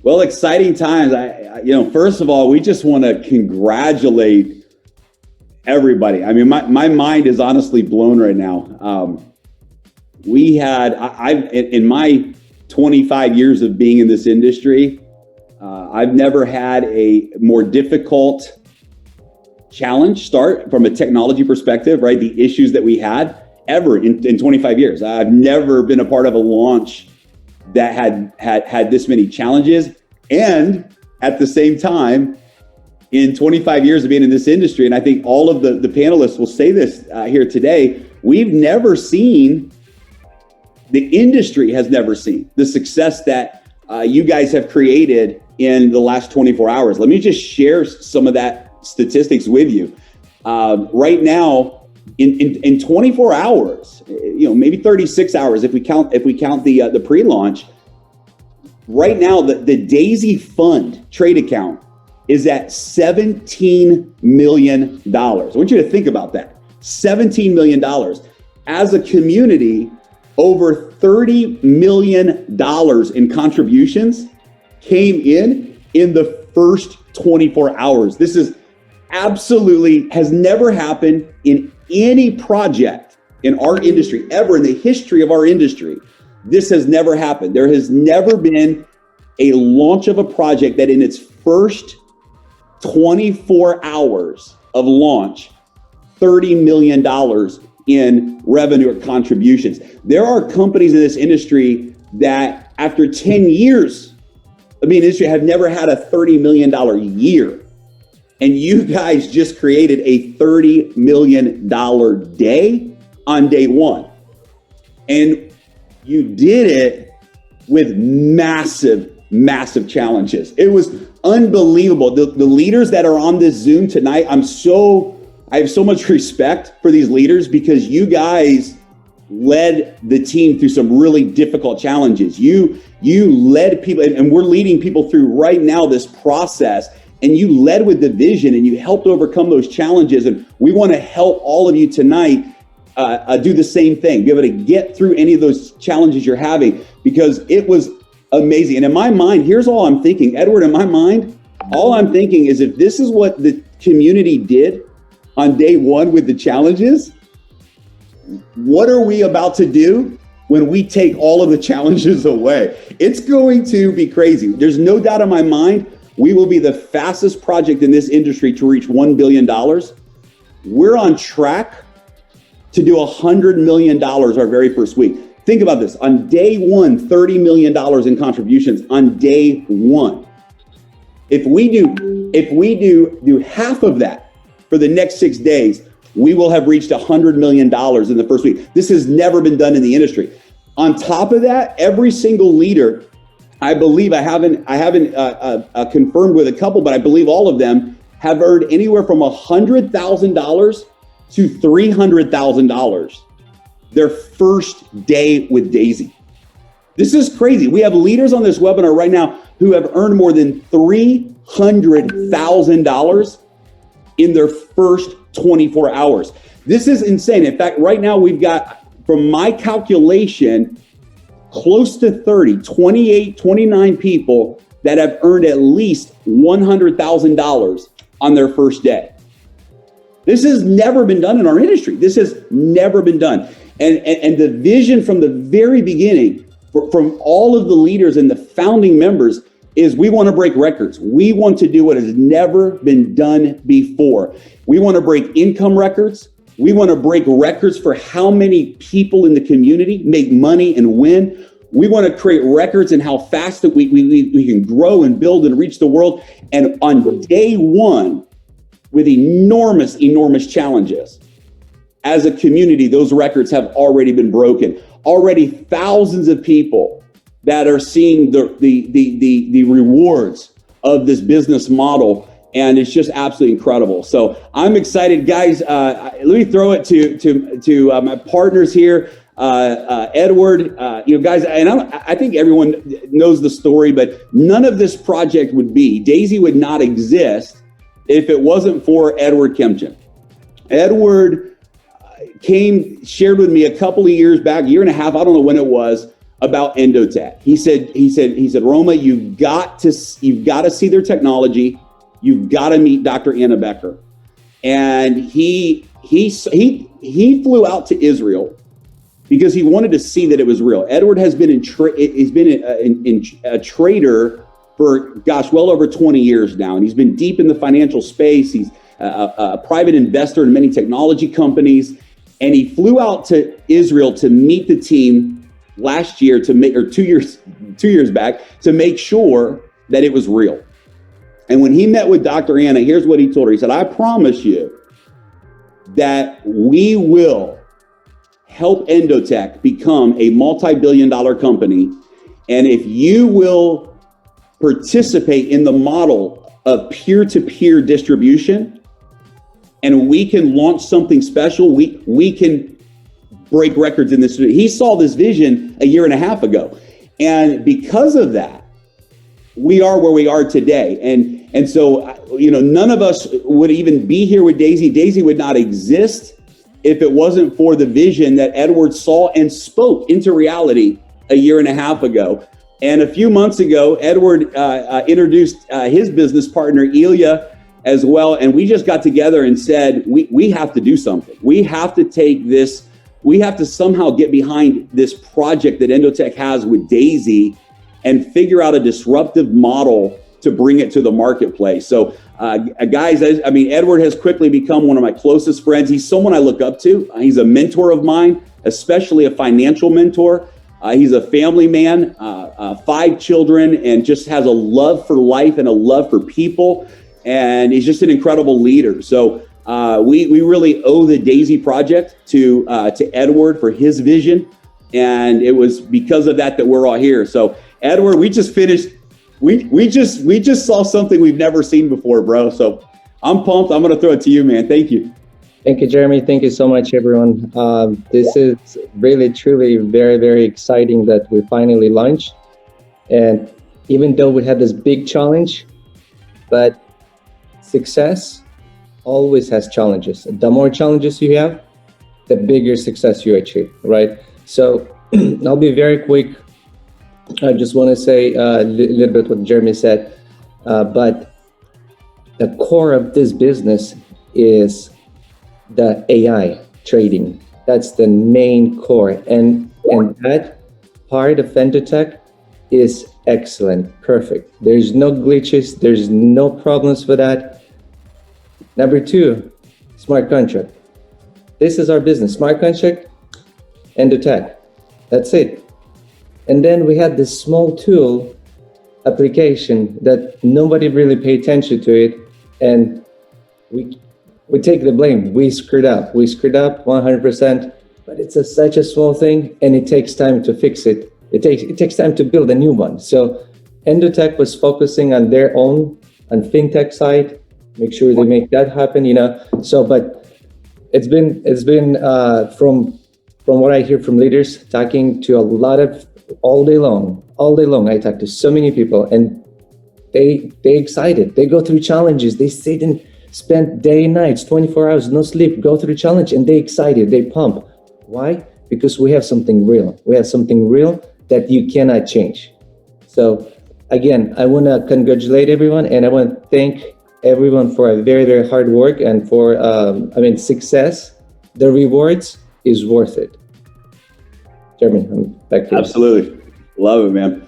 Well, exciting times. First of all, we just want to congratulate everybody. I mean, my mind is honestly blown right now. In my 25 years of being in this industry, I've never had a more difficult challenge start from a technology perspective, right? The issues that we had ever in 25 years. I've never been a part of a launch that had this many challenges. And at the same time, in 25 years of being in this industry, and I think all of the panelists will say this here today, we've never seen, the industry has never seen the success that you guys have created in the last 24 hours. Let me just share some of that statistics with you. Right now, in 24 hours, maybe 36 hours if we count the pre-launch. Right now, the DAISY fund trade account is at $17 million. I want you to think about that. $17 million. As a community, over $30 million in contributions came in the first 24 hours. This is absolutely has never happened in any project in our industry, ever in the history of our industry. This has never happened. There has never been a launch of a project that in its first 24 hours of launch, $30 million in revenue or contributions. There are companies in this industry that after 10 years of being in the industry have never had a $30 million year. And you guys just created a $30 million day on day one. And you did it with massive, massive challenges. It was unbelievable. The leaders that are on this Zoom tonight, I have so much respect for these leaders because you guys led the team through some really difficult challenges. You led people, and we're leading people through right now this process. And you led with the vision and you helped overcome those challenges. And we want to help all of you tonight do the same thing, be able to get through any of those challenges you're having, because it was amazing. And in my mind, here's all I'm thinking, Edward, in my mind, all I'm thinking is if this is what the community did on day one with the challenges, what are we about to do when we take all of the challenges away? It's going to be crazy. There's no doubt in my mind, we will be the fastest project in this industry to reach $1 billion. We're on track to do $100 million our very first week. Think about this. On day one, $30 million in contributions on day one. If we do half of that for the next 6 days, we will have reached $100 million in the first week. This has never been done in the industry. On top of that, every single leader, I believe, I haven't confirmed with a couple, but I believe all of them have earned anywhere from $100,000 to $300,000 their first day with DAISY. This is crazy. We have leaders on this webinar right now who have earned more than $300,000 in their first 24 hours. This is insane. In fact, right now we've got, from my calculation, close to 28, 29 people that have earned at least $100,000 on their first day. This has never been done in our industry. This has never been done. And the vision from the very beginning, from all of the leaders and the founding members, is we want to break records. We want to do what has never been done before. We want to break income records. We want to break records for how many people in the community make money and win. We want to create records in how fast that we can grow and build and reach the world. And on day one, with enormous, enormous challenges, as a community, those records have already been broken. Already thousands of people that are seeing the rewards of this business model. And it's just absolutely incredible. So I'm excited, guys. Let me throw it to my partners here. Edward, guys, and I think everyone knows the story, but none of this project would be, DAISY would not exist if it wasn't for Edward Kempton. Edward shared with me a couple of years back, a year and a half, I don't know when it was, about Endotech. He said, Roma, you've got to see their technology. You've got to meet Dr. Anna Becker. And he flew out to Israel because he wanted to see that it was real. Edward has been a trader for, well over 20 years now. And he's been deep in the financial space. He's a private investor in many technology companies. And he flew out to Israel to meet the team last year or 2 years back to make sure that it was real. And when he met with Dr. Anna, here's what he told her. He said, I promise you that we will help Endotech become a multi-billion-dollar company. And if you will participate in the model of peer-to-peer distribution, and we can launch something special, we can break records in this. He saw this vision a year and a half ago. And because of that, we are where we are today. And so, none of us would even be here with DAISY. DAISY would not exist if it wasn't for the vision that Edward saw and spoke into reality a year and a half ago. And a few months ago, Edward introduced his business partner, Ilya, as well. And we just got together and said, we have to do something. We have to take this, we have to somehow get behind this project that Endotech has with DAISY and figure out a disruptive model to bring it to the marketplace. So guys, Edward has quickly become one of my closest friends. He's someone I look up to. He's a mentor of mine, especially a financial mentor. He's a family man, 5 children, and just has a love for life and a love for people. And he's just an incredible leader. So we really owe the DAISY project to Edward for his vision. And it was because of that we're all here. So Edward, we just finished. We just saw something we've never seen before, bro. So I'm pumped. I'm going to throw it to you, man. Thank you. Thank you, Jeremy. Thank you so much, everyone. This is really, truly very, very exciting that we finally launched. And even though we had this big challenge, but success always has challenges. The more challenges you have, the bigger success you achieve, right? So I'll be very quick. I just want to say a little bit what Jeremy said, but the core of this business is the AI trading. That's the main core, and that part of Endotech is excellent, perfect. There's no glitches, there's no problems with that. Number 2, smart contract. This is our business, smart contract, Endotech. That's it. And then we had this small tool application that nobody really paid attention to it, and we take the blame. We screwed up 100%, but it's such a small thing, and it takes time to fix it. It takes time to build a new one. So Endotech was focusing on their own, on fintech side, make sure they make that happen, So, but it's been from what I hear from leaders, talking to a lot of all day long, I talk to so many people, and they excited. They go through challenges. They sit and spend day and nights, 24 hours, no sleep, go through challenge, and they excited. They pump. Why? Because we have something real. We have something real that you cannot change. So again, I want to congratulate everyone, and I want to thank everyone for a very, very hard work and for success. The rewards is worth it. Jeremy, I'm back to you. Absolutely. Love it, man.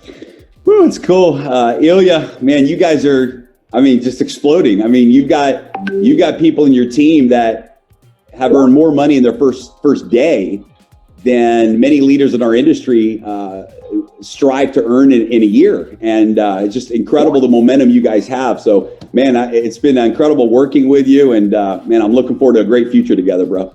Woo, it's cool. Ilya, man, you guys are, just exploding. You've got people in your team that have earned more money in their first day than many leaders in our industry strive to earn in a year. And it's just incredible the momentum you guys have. So, man, it's been incredible working with you. And, man, I'm looking forward to a great future together, bro.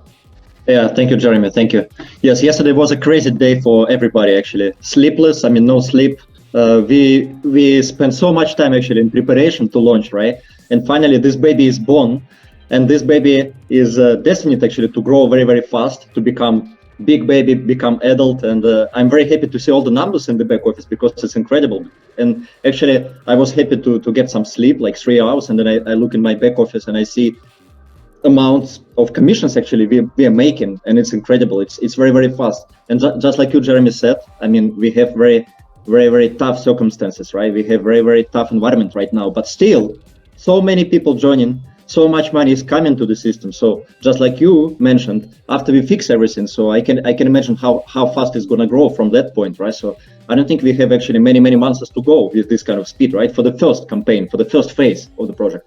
Yeah, thank you, Jeremy. Thank you. Yes, yesterday was a crazy day for everybody, actually. Sleepless, no sleep. We spent so much time actually in preparation to launch, right? And finally, this baby is born. And this baby is destined actually to grow very, very fast, to become big baby, become adult. And I'm very happy to see all the numbers in the back office because it's incredible. And actually, I was happy to get some sleep, like 3 hours. And then I look in my back office and I see amounts of commissions actually we are making, and it's incredible. It's very, very fast. And just like you, Jeremy, said, I mean, we have very, very, very tough circumstances, right? We have very, very tough environment right now, but still so many people joining, so much money is coming to the system. So just like you mentioned, after we fix everything, so I can imagine how fast it's going to grow from that point, right? So I don't think we have actually many months to go with this kind of speed, right? For the first campaign, for the first phase of the project.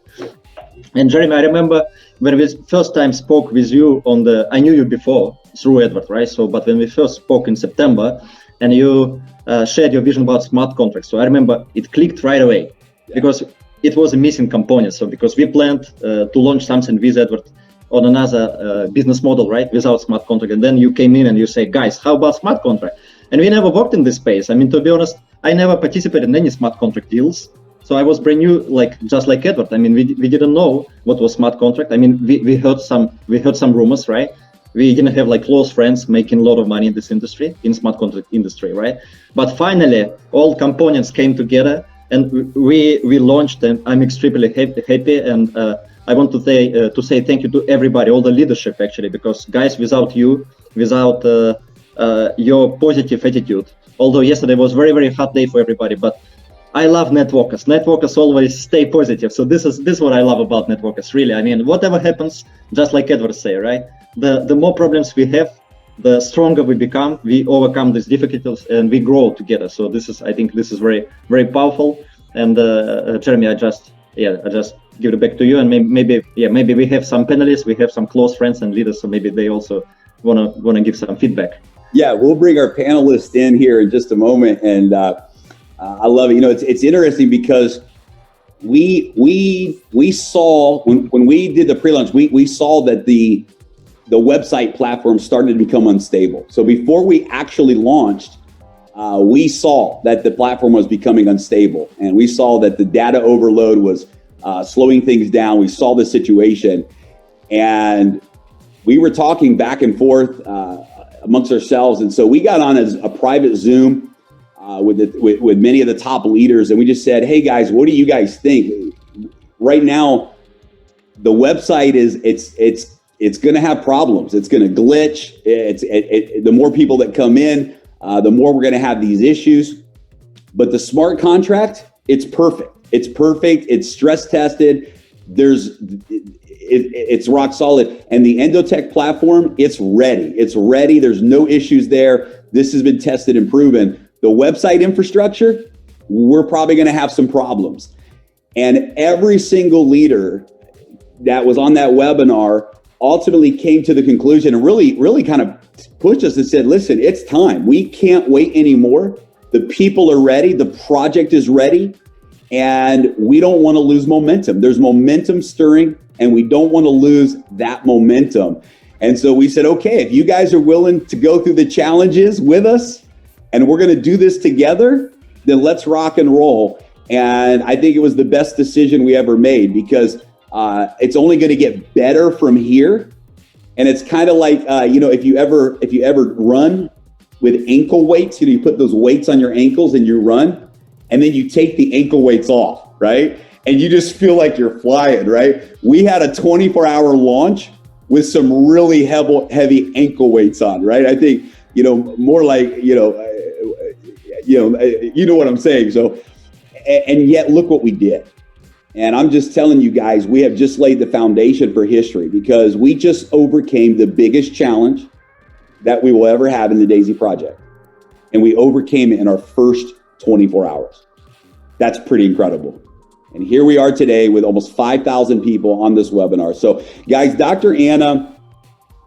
And Jeremy, I remember when we first time spoke with you I knew you before through Edward, right? So, but when we first spoke in September, and you shared your vision about smart contracts, so I remember it clicked right away, because it was a missing component. So because we planned to launch something with Edward on another business model, right, without smart contract, and then you came in and you say, guys, how about smart contract? And we never worked in this space. I mean, to be honest, I never participated in any smart contract deals. So I was brand new, like just like Edward. I mean, we didn't know what was smart contract. I mean, we heard some rumors, right? We didn't have like close friends making a lot of money in this industry, in smart contract industry, right? But finally, all components came together, and we launched, and I'm extremely happy. And I want to say thank you to everybody, all the leadership actually, because guys, without you, without your positive attitude, although yesterday was very, very hard day for everybody, but I love networkers. Networkers always stay positive. So this is what I love about networkers, really. I mean, whatever happens, just like Edward say, right? The more problems we have, the stronger we become. We overcome these difficulties and we grow together. So I think this is very, very powerful. And Jeremy, I just give it back to you. And maybe we have some panelists, we have some close friends and leaders, so maybe they also wanna give some feedback. Yeah, we'll bring our panelists in here in just a moment, and I love it. You know, it's interesting because we saw when we did the pre-launch, we saw that the website platform started to become unstable. So before we actually launched, we saw that the platform was becoming unstable, and we saw that the data overload was slowing things down. We saw the situation, and we were talking back and forth amongst ourselves. And so we got on a private Zoom with many of the top leaders, and we just said, "Hey guys, what do you guys think? Right now, the website it's going to have problems. It's going to glitch. The more people that come in, the more we're going to have these issues. But the smart contract, it's perfect. It's perfect. It's stress tested. It's rock solid. And the Endotech platform, it's ready. It's ready. There's no issues there. This has been tested and proven. The website infrastructure, we're probably going to have some problems." And every single leader that was on that webinar ultimately came to the conclusion and really kind of pushed us and said, "Listen, it's time. We can't wait anymore. The people are ready. The project is ready. And we don't want to lose momentum. There's momentum stirring, and we don't want to lose that momentum." And so we said, okay, if you guys are willing to go through the challenges with us, and we're going to do this together, then let's rock and roll. And I think it was the best decision we ever made, because it's only going to get better from here. And it's kind of like, if you ever run with ankle weights, you put those weights on your ankles and you run, and then you take the ankle weights off, right? And you just feel like you're flying, right? We had a 24-hour launch with some really heavy ankle weights on, right? I think, more like, you know what I'm saying. So, and yet look what we did. And I'm just telling you guys, we have just laid the foundation for history, because we just overcame the biggest challenge that we will ever have in the DAISY project. And we overcame it in our first 24 hours. That's pretty incredible. And here we are today with almost 5,000 people on this webinar. So guys, Dr. Anna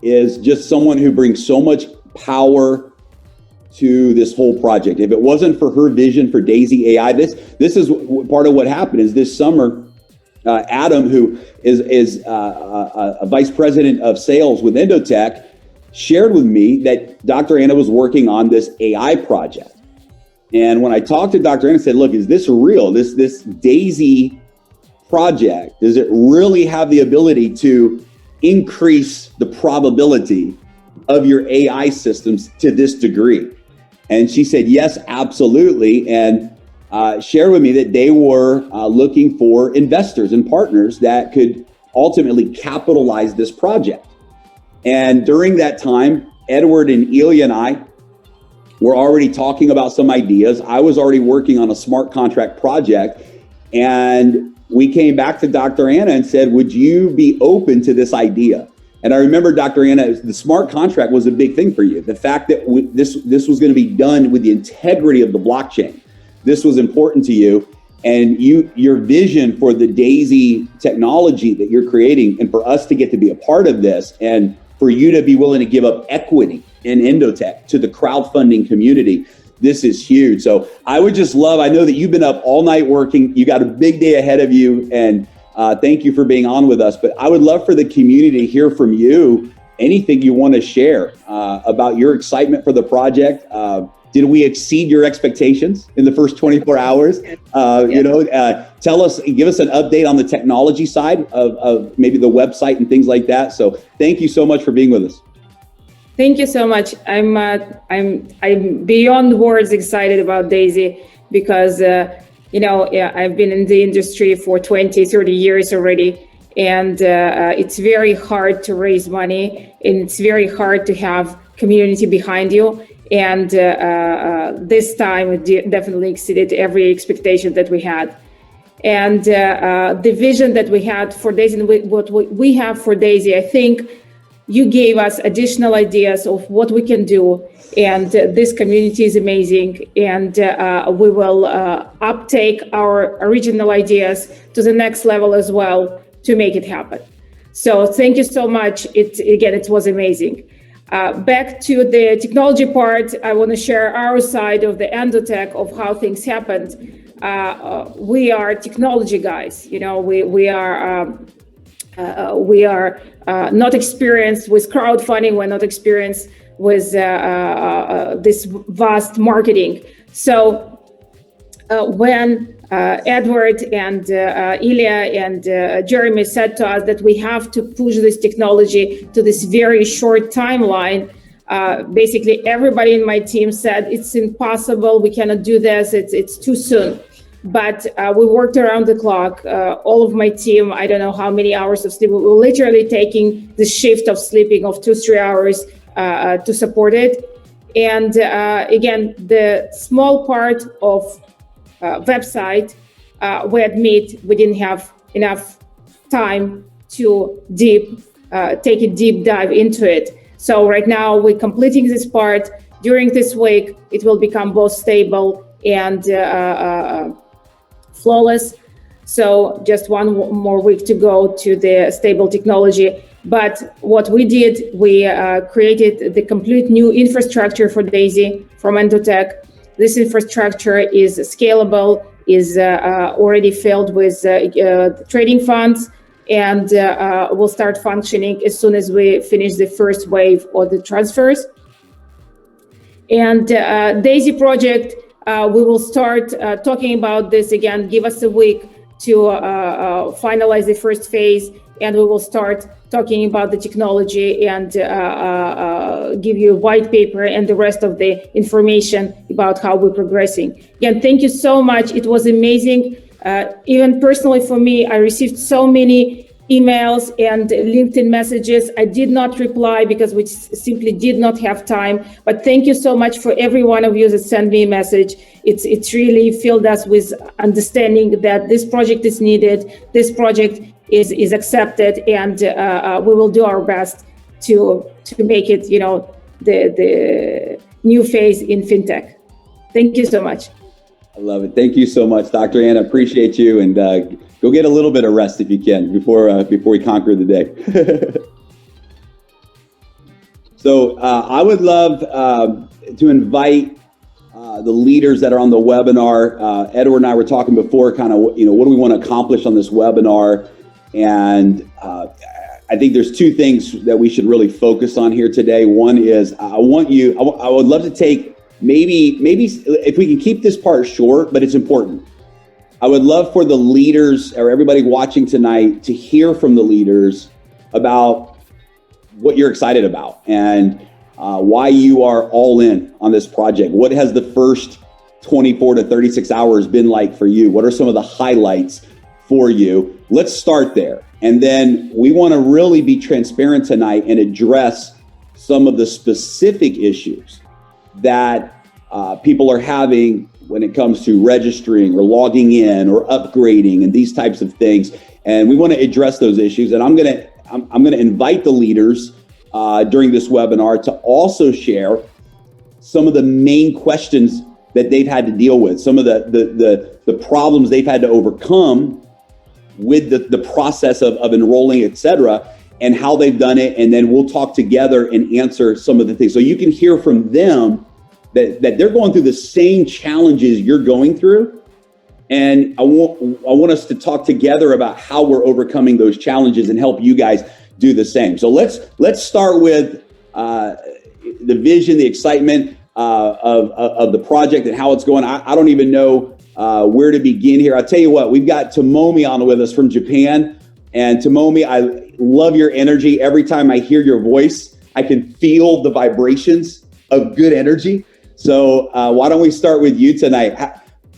is just someone who brings so much power to this whole project. If it wasn't for her vision for DAISY AI, this is part of what happened. Is this summer, Adam, who is a vice president of sales with Endotech, shared with me that Dr. Anna was working on this AI project. And when I talked to Dr. Anna, I said, "Look, is this real? This DAISY project, does it really have the ability to increase the probability of your AI systems to this degree?" And she said, "Yes, absolutely." And shared with me that they were looking for investors and partners that could ultimately capitalize this project. And during that time, Edward and Ilya and I were already talking about some ideas. I was already working on a smart contract project, and we came back to Dr. Anna and said, would you be open to this idea? And I remember, Dr. Anna, the smart contract was a big thing for you. The fact that this was going to be done with the integrity of the blockchain. This was important to you. And your vision for the DAISY technology that you're creating, and for us to get to be a part of this, and for you to be willing to give up equity in Endotech to the crowdfunding community, this is huge. So I would just love, I know that you've been up all night working, you got a big day ahead of you, and thank you for being on with us. But I would love for the community to hear from you, anything you want to share about your excitement for the project. Did we exceed your expectations in the first 24 hours? Tell us, give us an update on the technology side of maybe the website and things like that. So thank you so much for being with us. Thank you so much. I'm beyond words excited about DAISY because, I've been in the industry for 20, 30 years already. And it's very hard to raise money, and it's very hard to have community behind you. And this time it definitely exceeded every expectation that we had. And the vision that we had for DAISY, and what we have for DAISY, I think you gave us additional ideas of what we can do. And this community is amazing. And we will uptake our original ideas to the next level as well to make it happen. So thank you so much. It was amazing. Back to the technology part, I want to share our side of the Endotech of how things happened. We are technology guys. We are not experienced with crowdfunding. We're not experienced with this vast marketing. So when Edward and Ilya and Jeremy said to us that we have to push this technology to this very short timeline, basically everybody in my team said it's impossible, we cannot do this, it's too soon. But we worked around the clock. All of my team, I don't know how many hours of sleep, we were literally taking the shift of sleeping of 2-3 hours to support it. And again, the small part of website, we admit we didn't have enough time to take a deep dive into it. So right now we're completing this part. During this week, it will become both stable and flawless. So just one more week to go to the stable technology. But what we did, we created the complete new infrastructure for DAISY from Endotech. This infrastructure is scalable, is already filled with trading funds, and will start functioning as soon as we finish the first wave of the transfers. And DAISY project, we will start talking about this again. Give us a week to finalize the first phase, and we will start talking about the technology and give you a white paper and the rest of the information about how we're progressing. Again, thank you so much. It was amazing. Even personally for me, I received so many emails and LinkedIn messages. I did not reply because we simply did not have time. But thank you so much for every one of you that sent me a message. It's really filled us with understanding that this project is needed. This project is accepted, and we will do our best to make it, the new phase in fintech. Thank you so much. I love it. Thank you so much, Dr. Anna. Appreciate you, and go get a little bit of rest if you can before we conquer the day. So I would love to invite the leaders that are on the webinar. Edward and I were talking before, kind of, what do we want to accomplish on this webinar? And I think there's two things that we should really focus on here today. One is I would love to take maybe if we can keep this part short, but it's important. I would love for the leaders or everybody watching tonight to hear from the leaders about what you're excited about and why you are all in on this project. What has the first 24 to 36 hours been like for you? What are some of the highlights for you? Let's start there. And then we want to really be transparent tonight and address some of the specific issues that people are having when it comes to registering or logging in or upgrading and these types of things. And we want to address those issues. And I'm going to invite the leaders during this webinar to also share some of the main questions that they've had to deal with, some of the problems they've had to overcome with the process of enrolling, et cetera, and how they've done it. And then we'll talk together and answer some of the things. So you can hear from them that they're going through the same challenges you're going through. And I want us to talk together about how we're overcoming those challenges and help you guys do the same. So let's start with the vision, the excitement of the project and how it's going. I don't even know where to begin here. I'll tell you what, we've got Tomomi on with us from Japan. And Tomomi, I love your energy. Every time I hear your voice, I can feel the vibrations of good energy. So why don't we start with you tonight?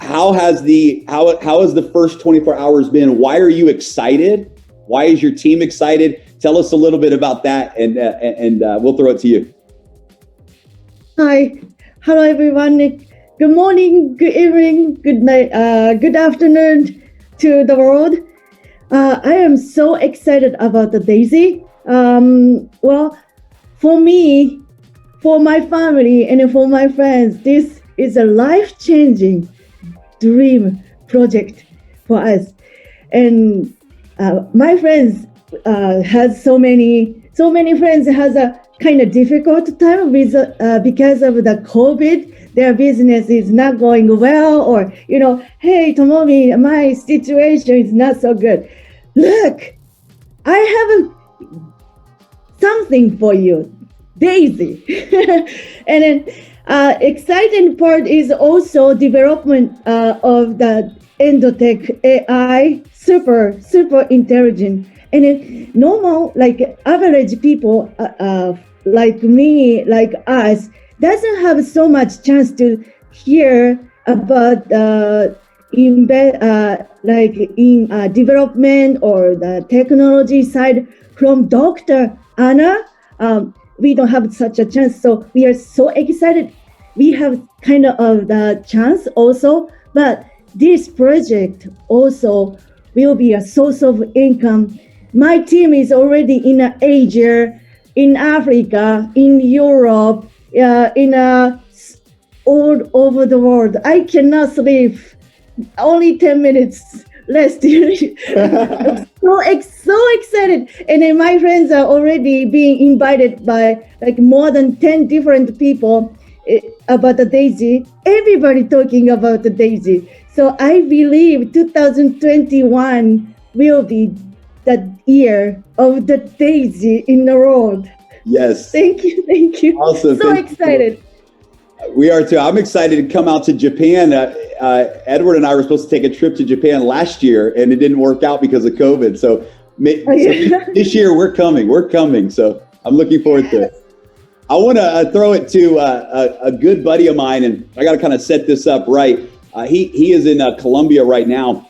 How has the first 24 hours been? Why are you excited? Why is your team excited? Tell us a little bit about that, and we'll throw it to you. Hi, hello everyone. Good morning, good evening, good night, good afternoon to the world. I am so excited about the DAISY. Well, for me, for my family, and for my friends, this is a life-changing dream project for us. And my friends has so many friends has a kind of difficult time with because of the COVID. Their business is not going well, or hey Tomomi, my situation is not so good. Look, I have something for you, DAISY. And then exciting part is also development of the Endotech AI, super intelligent. And then normal, like average people like me, like us, doesn't have so much chance to hear about in development or the technology side from Dr. Anna. We don't have such a chance, so we are so excited. We have kind of the chance also, but this project also will be a source of income. My team is already in Asia, in Africa, in Europe, all over the world. I cannot sleep. Only 10 minutes less. so excited. And then my friends are already being invited by like more than 10 different people about the DAISY. Everybody talking about the DAISY. So I believe 2021 will be the year of the DAISY in the world. Yes. Thank you. Awesome. So excited. We are too. I'm excited to come out to Japan. Edward and I were supposed to take a trip to Japan last year, and it didn't work out because of COVID. So this year we're coming. So I'm looking forward to it. I want to throw it to a good buddy of mine, and I got to kind of set this up right. He is in Colombia right now,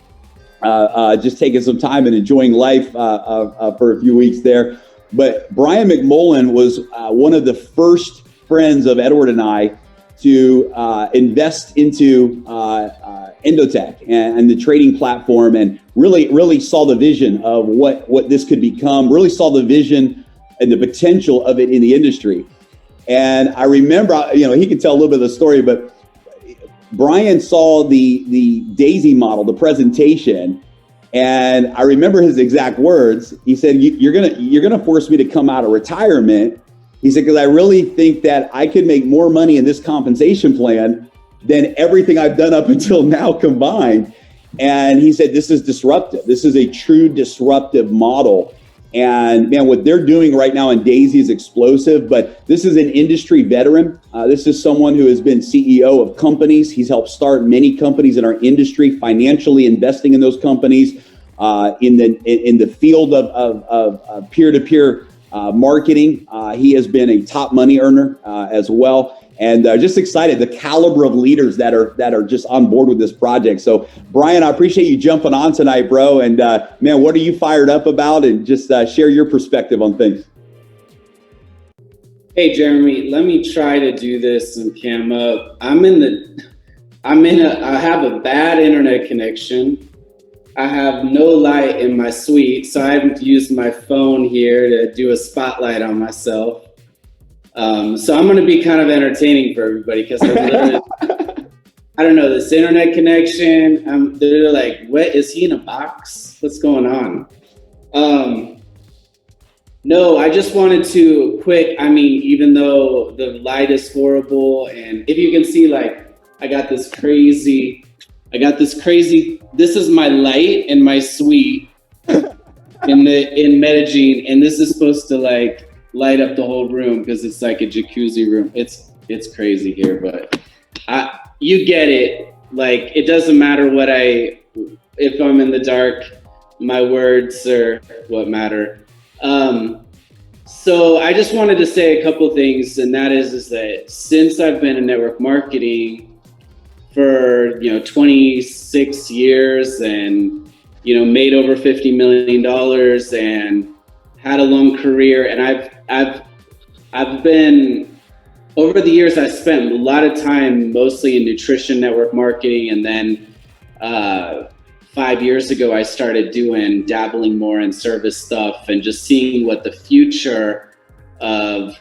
just taking some time and enjoying life for a few weeks there. But Brian McMullen was one of the first friends of Edward and I to invest into Endotech and the trading platform, and really saw the vision of what this could become, really saw the vision and the potential of it in the industry. And I remember, he can tell a little bit of the story, but Brian saw the DAISY model, the presentation, and I remember his exact words. He said, "You're gonna force me to come out of retirement." He said, "Because I really think that I could make more money in this compensation plan than everything I've done up until now combined." And he said, "This is disruptive. This is a true disruptive model." And man, what they're doing right now in DAISY is explosive, but this is an industry veteran. This is someone who has been CEO of companies. He's helped start many companies in our industry, financially investing in those companies, in the field of peer-to-peer marketing. He has been a top money earner as well. and just excited the caliber of leaders that are just on board with this project. So Brian, I appreciate you jumping on tonight, bro. And man, what are you fired up about? And just share your perspective on things. Hey Jeremy, let me try to do this and cam up. I have a bad internet connection. I have no light in my suite, so I haven't used my phone here to do a spotlight on myself. So I'm going to be kind of entertaining for everybody because I don't know, this internet connection. They're like, what, is he in a box? What's going on? No, I just wanted to even though the light is horrible, and if you can see, like, I got this crazy, this is my light in my suite in Medellin, and this is supposed to like light up the whole room because it's like a jacuzzi room. It's crazy here, but you get it. Like, it doesn't matter if I'm in the dark, my words are what matter. So I just wanted to say a couple things, and that is that since I've been in network marketing for 26 years and made over $50 million and had a long career, and I've been, over the years, I spent a lot of time mostly in nutrition network marketing, and then 5 years ago I started dabbling more in service stuff and just seeing what the future of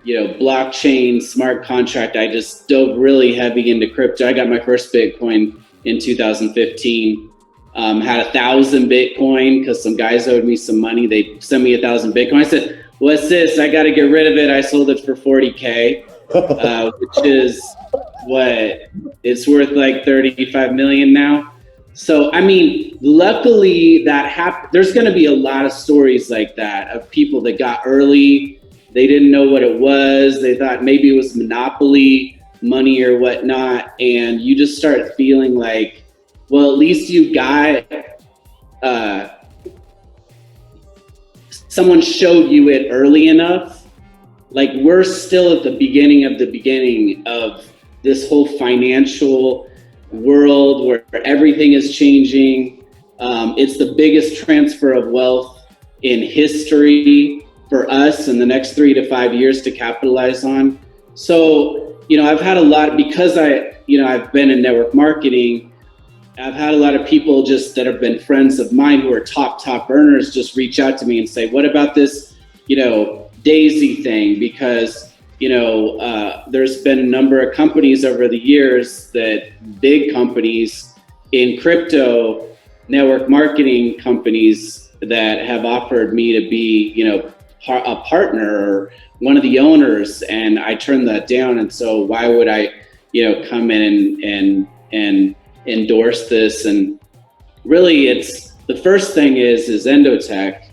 blockchain, smart contract. I just dove really heavy into crypto. I got my first Bitcoin in 2015. Had 1,000 Bitcoin because some guys owed me some money. They sent me 1,000 Bitcoin. I said, what's this? I got to get rid of it. I sold it for 40K, which is what it's worth, like 35 million now. So, I mean, luckily that happened. There's going to be a lot of stories like that of people that got early. They didn't know what it was. They thought maybe it was monopoly money or whatnot. And you just start feeling like, well, at least you got, someone showed you it early enough. Like, we're still at the beginning of this whole financial world where everything is changing. It's the biggest transfer of wealth in history for us in the next 3 to 5 years to capitalize on. So, I've had a lot, because I've been in network marketing, I've had a lot of people just that have been friends of mine who are top earners just reach out to me and say, what about this, DAISY thing? Because, there's been a number of companies over the years, big companies in crypto, network marketing companies, that have offered me to be, a partner or one of the owners, and I turned that down. And so why would I, come in and endorse this? And really, it's the first thing is Endotech.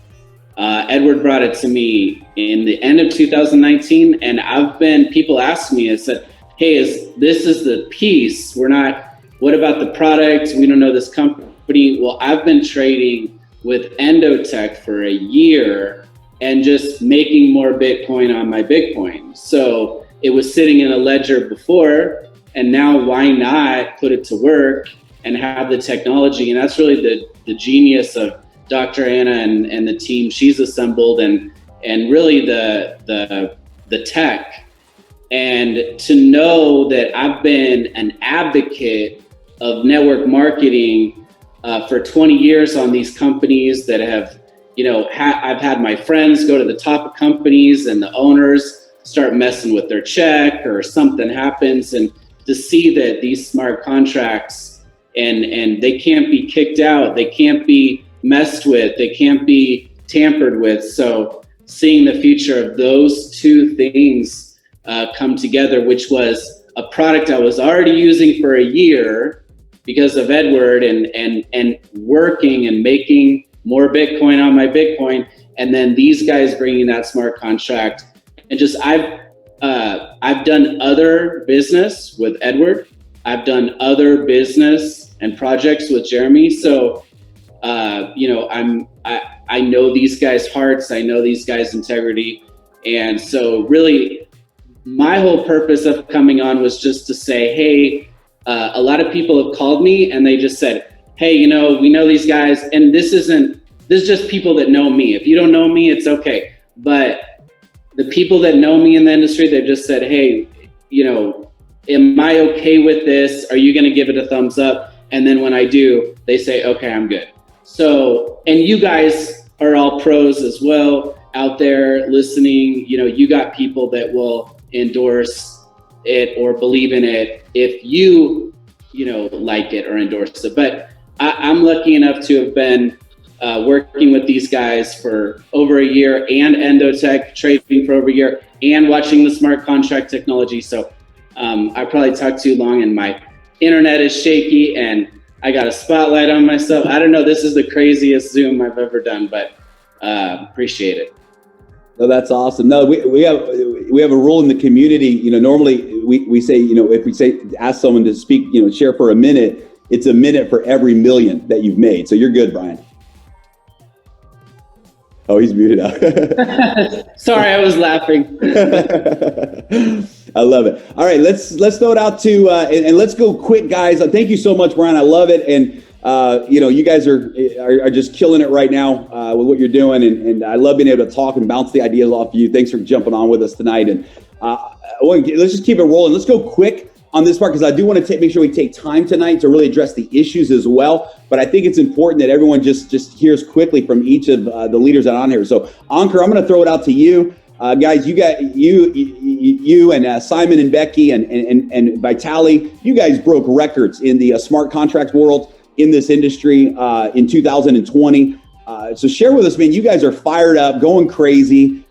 Edward brought it to me in the end of 2019, and people ask me, I said, hey, this is the piece. What about the product? We don't know this company. Well, I've been trading with Endotech for a year and just making more Bitcoin on my Bitcoin. So it was sitting in a ledger before, and now why not put it to work and have the technology? And that's really the genius of Dr. Anna and the team she's assembled, and really the tech. And to know that I've been an advocate of network marketing for 20 years on these companies that have, I've had my friends go to the top of companies and the owners start messing with their check or something happens, and to see that these smart contracts and they can't be kicked out, they can't be messed with, they can't be tampered with. So seeing the future of those two things come together, which was a product I was already using for a year because of Edward, and working and making more Bitcoin on my Bitcoin, and then these guys bringing that smart contract. And just I've done other business with Edward. I've done other business and projects with Jeremy. So I know these guys' hearts. I know these guys' integrity, and so really my whole purpose of coming on was just to say, hey, a lot of people have called me and they just said, hey, you know, we know these guys, and this is just people that know me. If you don't know me, it's okay. But the people that know me in the industry, they've just said, hey, you know, am I okay with this? Are you going to give it a thumbs up? And then when I do, they say, okay, I'm good. So, and you guys are all pros as well out there listening. You know, you got people that will endorse it or believe in it if you know, like it or endorse it. But I'm lucky enough to have been working with these guys for over a year, and Endotech trading for over a year, and watching the smart contract technology. So I probably talked too long and my internet is shaky and I got a spotlight on myself. I don't know, this is the craziest Zoom I've ever done, but appreciate it. No, that's awesome. No, we have a rule in the community. You know, normally we say, you know, if we say ask someone to speak, you know, share for a minute, it's a minute for every million that you've made. So you're good, Brian. Oh, he's muted out. Sorry, I was laughing. I love it. All right, let's throw it out to and let's go quick, guys. Thank you so much, Brian. I love it, and you know, you guys are just killing it right now with what you're doing, and I love being able to talk and bounce the ideas off of you. Thanks for jumping on with us tonight, and let's just keep it rolling. Let's go quick on this part, because I do want to make sure we take time tonight to really address the issues as well. But I think it's important that everyone just hears quickly from each of the leaders that are on here. So Ankur, I'm going to throw it out to you. Guys, you and Simon and Becky and Vitali, you guys broke records in the smart contract world in this industry in 2020. So share with us, man, you guys are fired up, going crazy.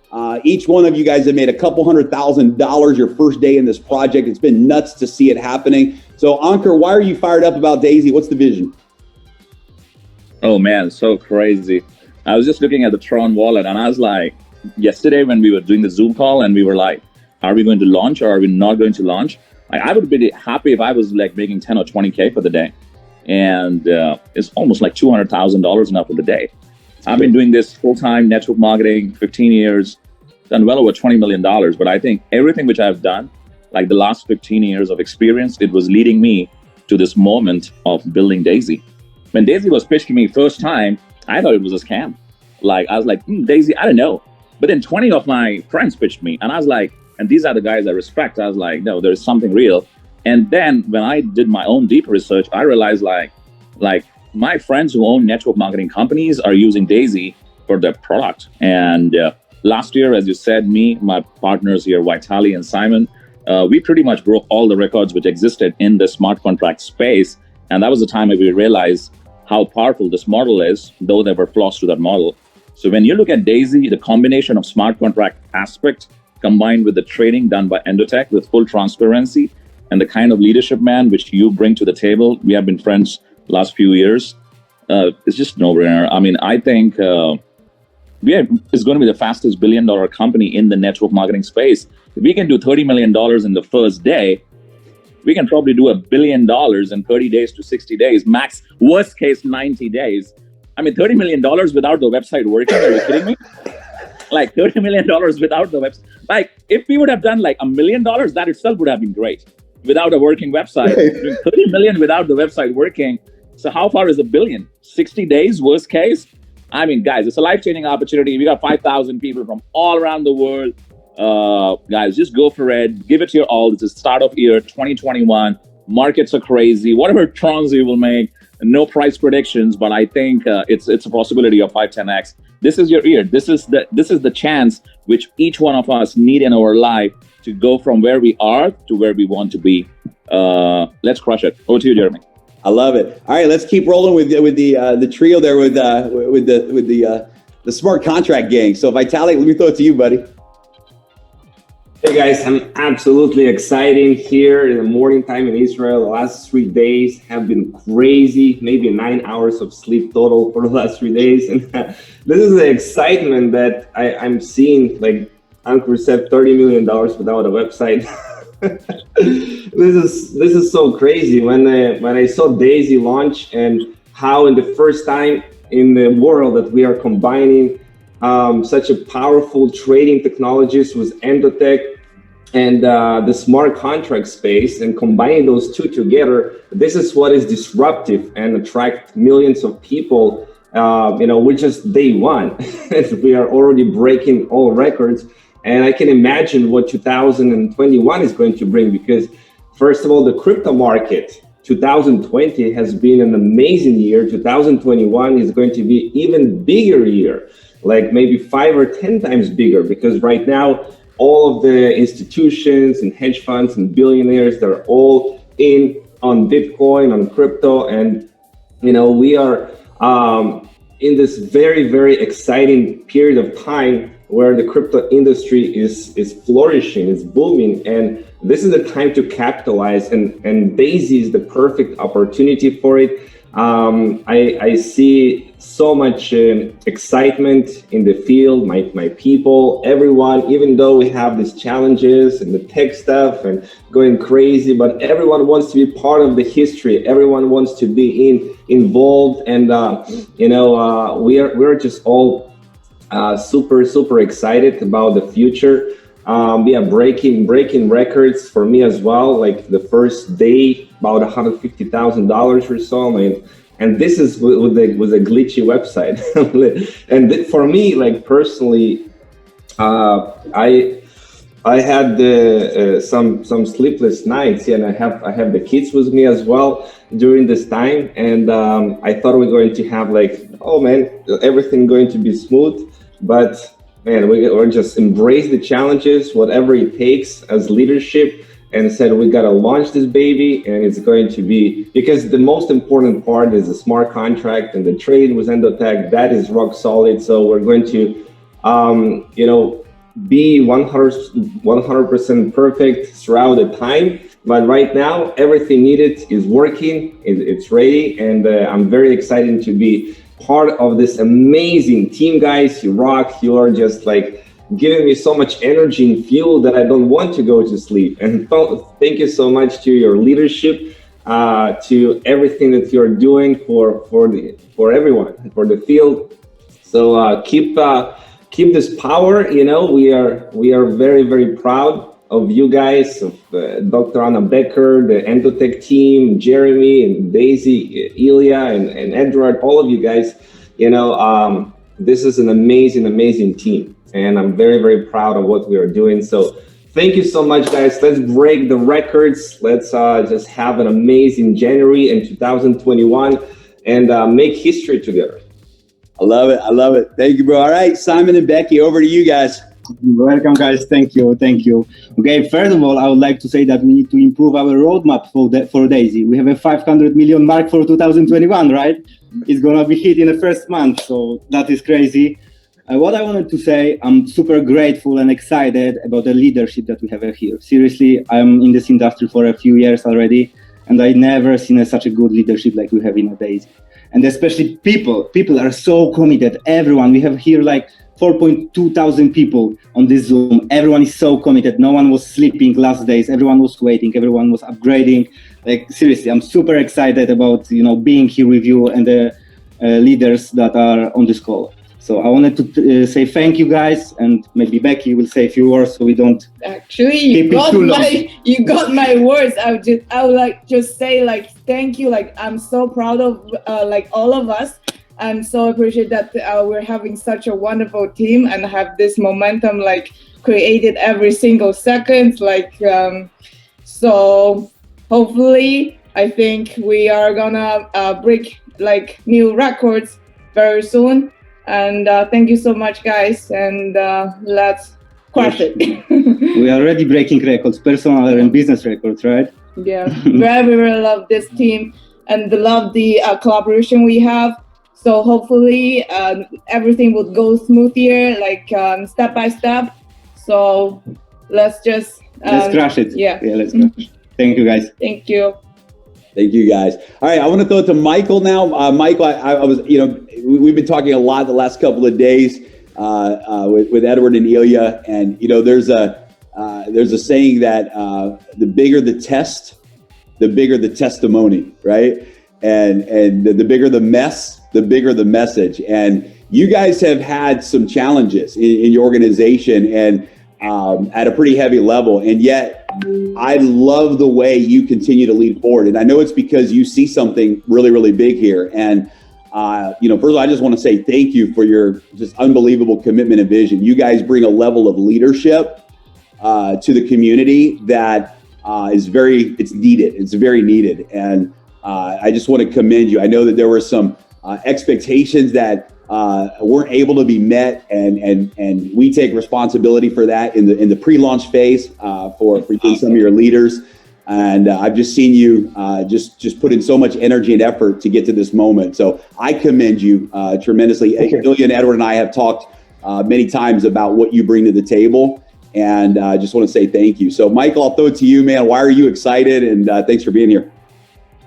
Each one of you guys have made a couple $100,000 your first day in this project. It's been nuts to see it happening. So Ankur, why are you fired up about DAISY? What's the vision? Oh man, so crazy. I was just looking at the Tron wallet and I was like, yesterday when we were doing the Zoom call and we were like, are we going to launch or are we not going to launch? I would be happy if I was like making 10 or 20K for the day. And it's almost like $200,000 now for the day. I've been doing this full-time network marketing, 15 years, done well over $20 million. But I think everything which I've done, like the last 15 years of experience, it was leading me to this moment of building DAISY. When DAISY was pitched to me first time, I thought it was a scam. Like, I was like, DAISY, I don't know. But then 20 of my friends pitched me and I was like, and these are the guys I respect. I was like, no, there's something real. And then when I did my own deep research, I realized like my friends who own network marketing companies are using DAISY for their product. And last year, as you said, me, my partners here, Vitali and Simon, we pretty much broke all the records which existed in the smart contract space. And that was the time that we realized how powerful this model is, though there were flaws to that model. So when you look at DAISY, the combination of smart contract aspect combined with the trading done by Endotech with full transparency and the kind of leadership, man, which you bring to the table, we have been friends last few years, it's just no-brainer. I mean, I think it's going to be the fastest billion-dollar company in the network marketing space. If we can do $30 million in the first day, we can probably do $1 billion in 30 days to 60 days, max, worst case, 90 days. I mean, $30 million without the website working, are you kidding me? Like $30 million without the website. Like if we would have done like $1 million, that itself would have been great without a working website. Doing 30 million without the website working. So how far is $1 billion? 60 days, worst case? I mean, guys, it's a life-changing opportunity. We got 5,000 people from all around the world. Guys, just go for it. Give it your all. It's the start of year 2021. Markets are crazy. Whatever trons you will make, no price predictions, but I think it's a possibility of 5-10x. This is your year. This is the chance which each one of us need in our life to go from where we are to where we want to be. Let's crush it. Over to you, Jeremy. I love it. All right, let's keep rolling with the trio there with the smart contract gang. So Vitali, let me throw it to you, buddy. Hey guys, I'm absolutely excited here in the morning time in Israel. The last 3 days have been crazy, maybe 9 hours of sleep total for the last 3 days. And this is the excitement that I'm seeing, like Ankur said, $30 million without a website. This is so crazy. When I saw DAISY launch and how in the first time in the world that we are combining such a powerful trading technologies with Endotech and the smart contract space, and combining those two together, this is what is disruptive and attract millions of people. We're just day one. We are already breaking all records. And I can imagine what 2021 is going to bring, because first of all, the crypto market, 2020 has been an amazing year. 2021 is going to be even bigger year, like maybe 5 or 10 times bigger, because right now, all of the institutions and hedge funds and billionaires, they're all in on Bitcoin, on crypto. And, we are in this very, very exciting period of time where the crypto industry is flourishing, is booming, and this is the time to capitalize, and DAISY is the perfect opportunity for it. I see so much excitement in the field, my people, everyone, even though we have these challenges and the tech stuff and going crazy, but everyone wants to be part of the history. Everyone wants to be involved, and we're just all super excited about the future. Breaking records for me as well. Like the first day, about $150,000 or so, and this is with a glitchy website. And for me, like personally, I had some sleepless nights, and I have the kids with me as well during this time, and I thought we were going to have everything going to be smooth, but man, we're just embrace the challenges, whatever it takes as leadership, and said we gotta launch this baby, and it's going to be, because the most important part is the smart contract and the trade with Endotech, that is rock solid. So we're going to, be 100% perfect throughout the time. But right now, everything needed is working, it's ready, and I'm very excited to be part of this amazing team, guys. You rock. You are just like giving me so much energy and fuel that I don't want to go to sleep. And thank you so much to your leadership, to everything that you're doing for everyone, for the field. So keep this power. We are very, very proud of you guys, of Dr. Anna Becker, the Endotech team, Jeremy and Daisy, Ilya and Edward, all of you guys. This is an amazing team, and I'm very, very proud of what we are doing. So thank you so much, guys. Let's break the records. Let's just have an amazing January in 2021 and make history together. I love it. Thank you, bro. All right, Simon and Becky, over to you guys. Welcome, guys. Thank you. Okay, first of all, I would like to say that we need to improve our roadmap for DAISY. We have a 500 million mark for 2021, right? It's gonna be hit in the first month, so that is crazy. What I wanted to say, I'm super grateful and excited about the leadership that we have here. Seriously, I'm in this industry for a few years already, and I never seen such a good leadership like we have in DAISY. And especially people are so committed. Everyone, we have here like 4.2 thousand people on this Zoom. Everyone is so committed. No one was sleeping last days. Everyone was waiting. Everyone was upgrading. Like seriously, I'm super excited about being here with you and the leaders that are on this call. So I wanted to say thank you, guys, and maybe Becky will say a few words so we don't. Actually, you got my words. I would just say thank you. I'm so proud of all of us. I'm so appreciate that we're having such a wonderful team and have this momentum created every single second. So hopefully, I think we are gonna break new records very soon. And thank you so much, guys. And let's crush it. We are already breaking records, personal and business records, right? Yeah, very love this team and love the collaboration we have. So hopefully everything would go smoother, step by step. So let's just let's crush it. Yeah, let's crush it. Thank you, guys. Thank you. Thank you, guys. All right, I want to throw it to Michael now. Michael, I was, we've been talking a lot the last couple of days with Edward and Ilya, and there's a saying that the bigger the test, the bigger the testimony, right? And the bigger the mess, the bigger the message. And you guys have had some challenges in your organization, and at a pretty heavy level. And yet I love the way you continue to lead forward. And I know it's because you see something really, really big here. And, you know, first of all, I just want to say thank you for your just unbelievable commitment and vision. You guys bring a level of leadership to the community that it's needed. It's very needed. And I just want to commend you. I know that there were some expectations that weren't able to be met, and we take responsibility for that in the pre-launch phase for being some of your leaders. And I've just seen you just put in so much energy and effort to get to this moment. So I commend you tremendously. Ilya, Edward, and I have talked many times about what you bring to the table, and I just want to say thank you. So Michael, I'll throw it to you, man. Why are you excited? And thanks for being here.